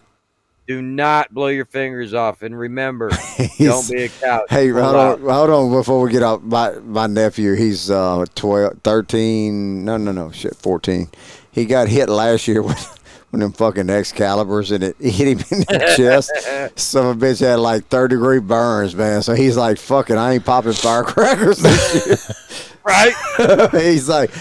Do not blow your fingers off, and remember, don't be a couch. Hey, hold on before we get off. My nephew, he's 14. He got hit last year with them fucking Excaliburs, and it hit him in the chest. Some of a bitch had like 3rd-degree burns, man. So he's like, "Fucking, I ain't popping firecrackers this year." Right? He's like,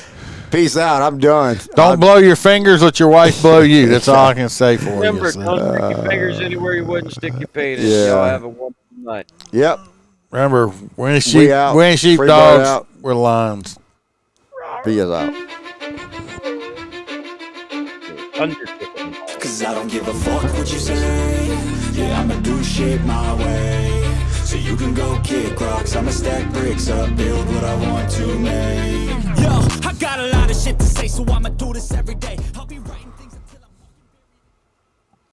"Peace out, I'm done." Don't blow your fingers, let your wife blow you. That's all I can say for you. Remember, don't stick your fingers anywhere you wouldn't stick your penis. Y'all have a wonderful night. Yep. Remember, when sheep dogs, we're lions. Be us out. Cause I don't give a fuck what you say. Yeah, I'ma do shit my way. So you can go kick rocks, I'ma stack bricks up, build what I want to make. Yo, I got a lot of shit to say, so I'ma do this every day.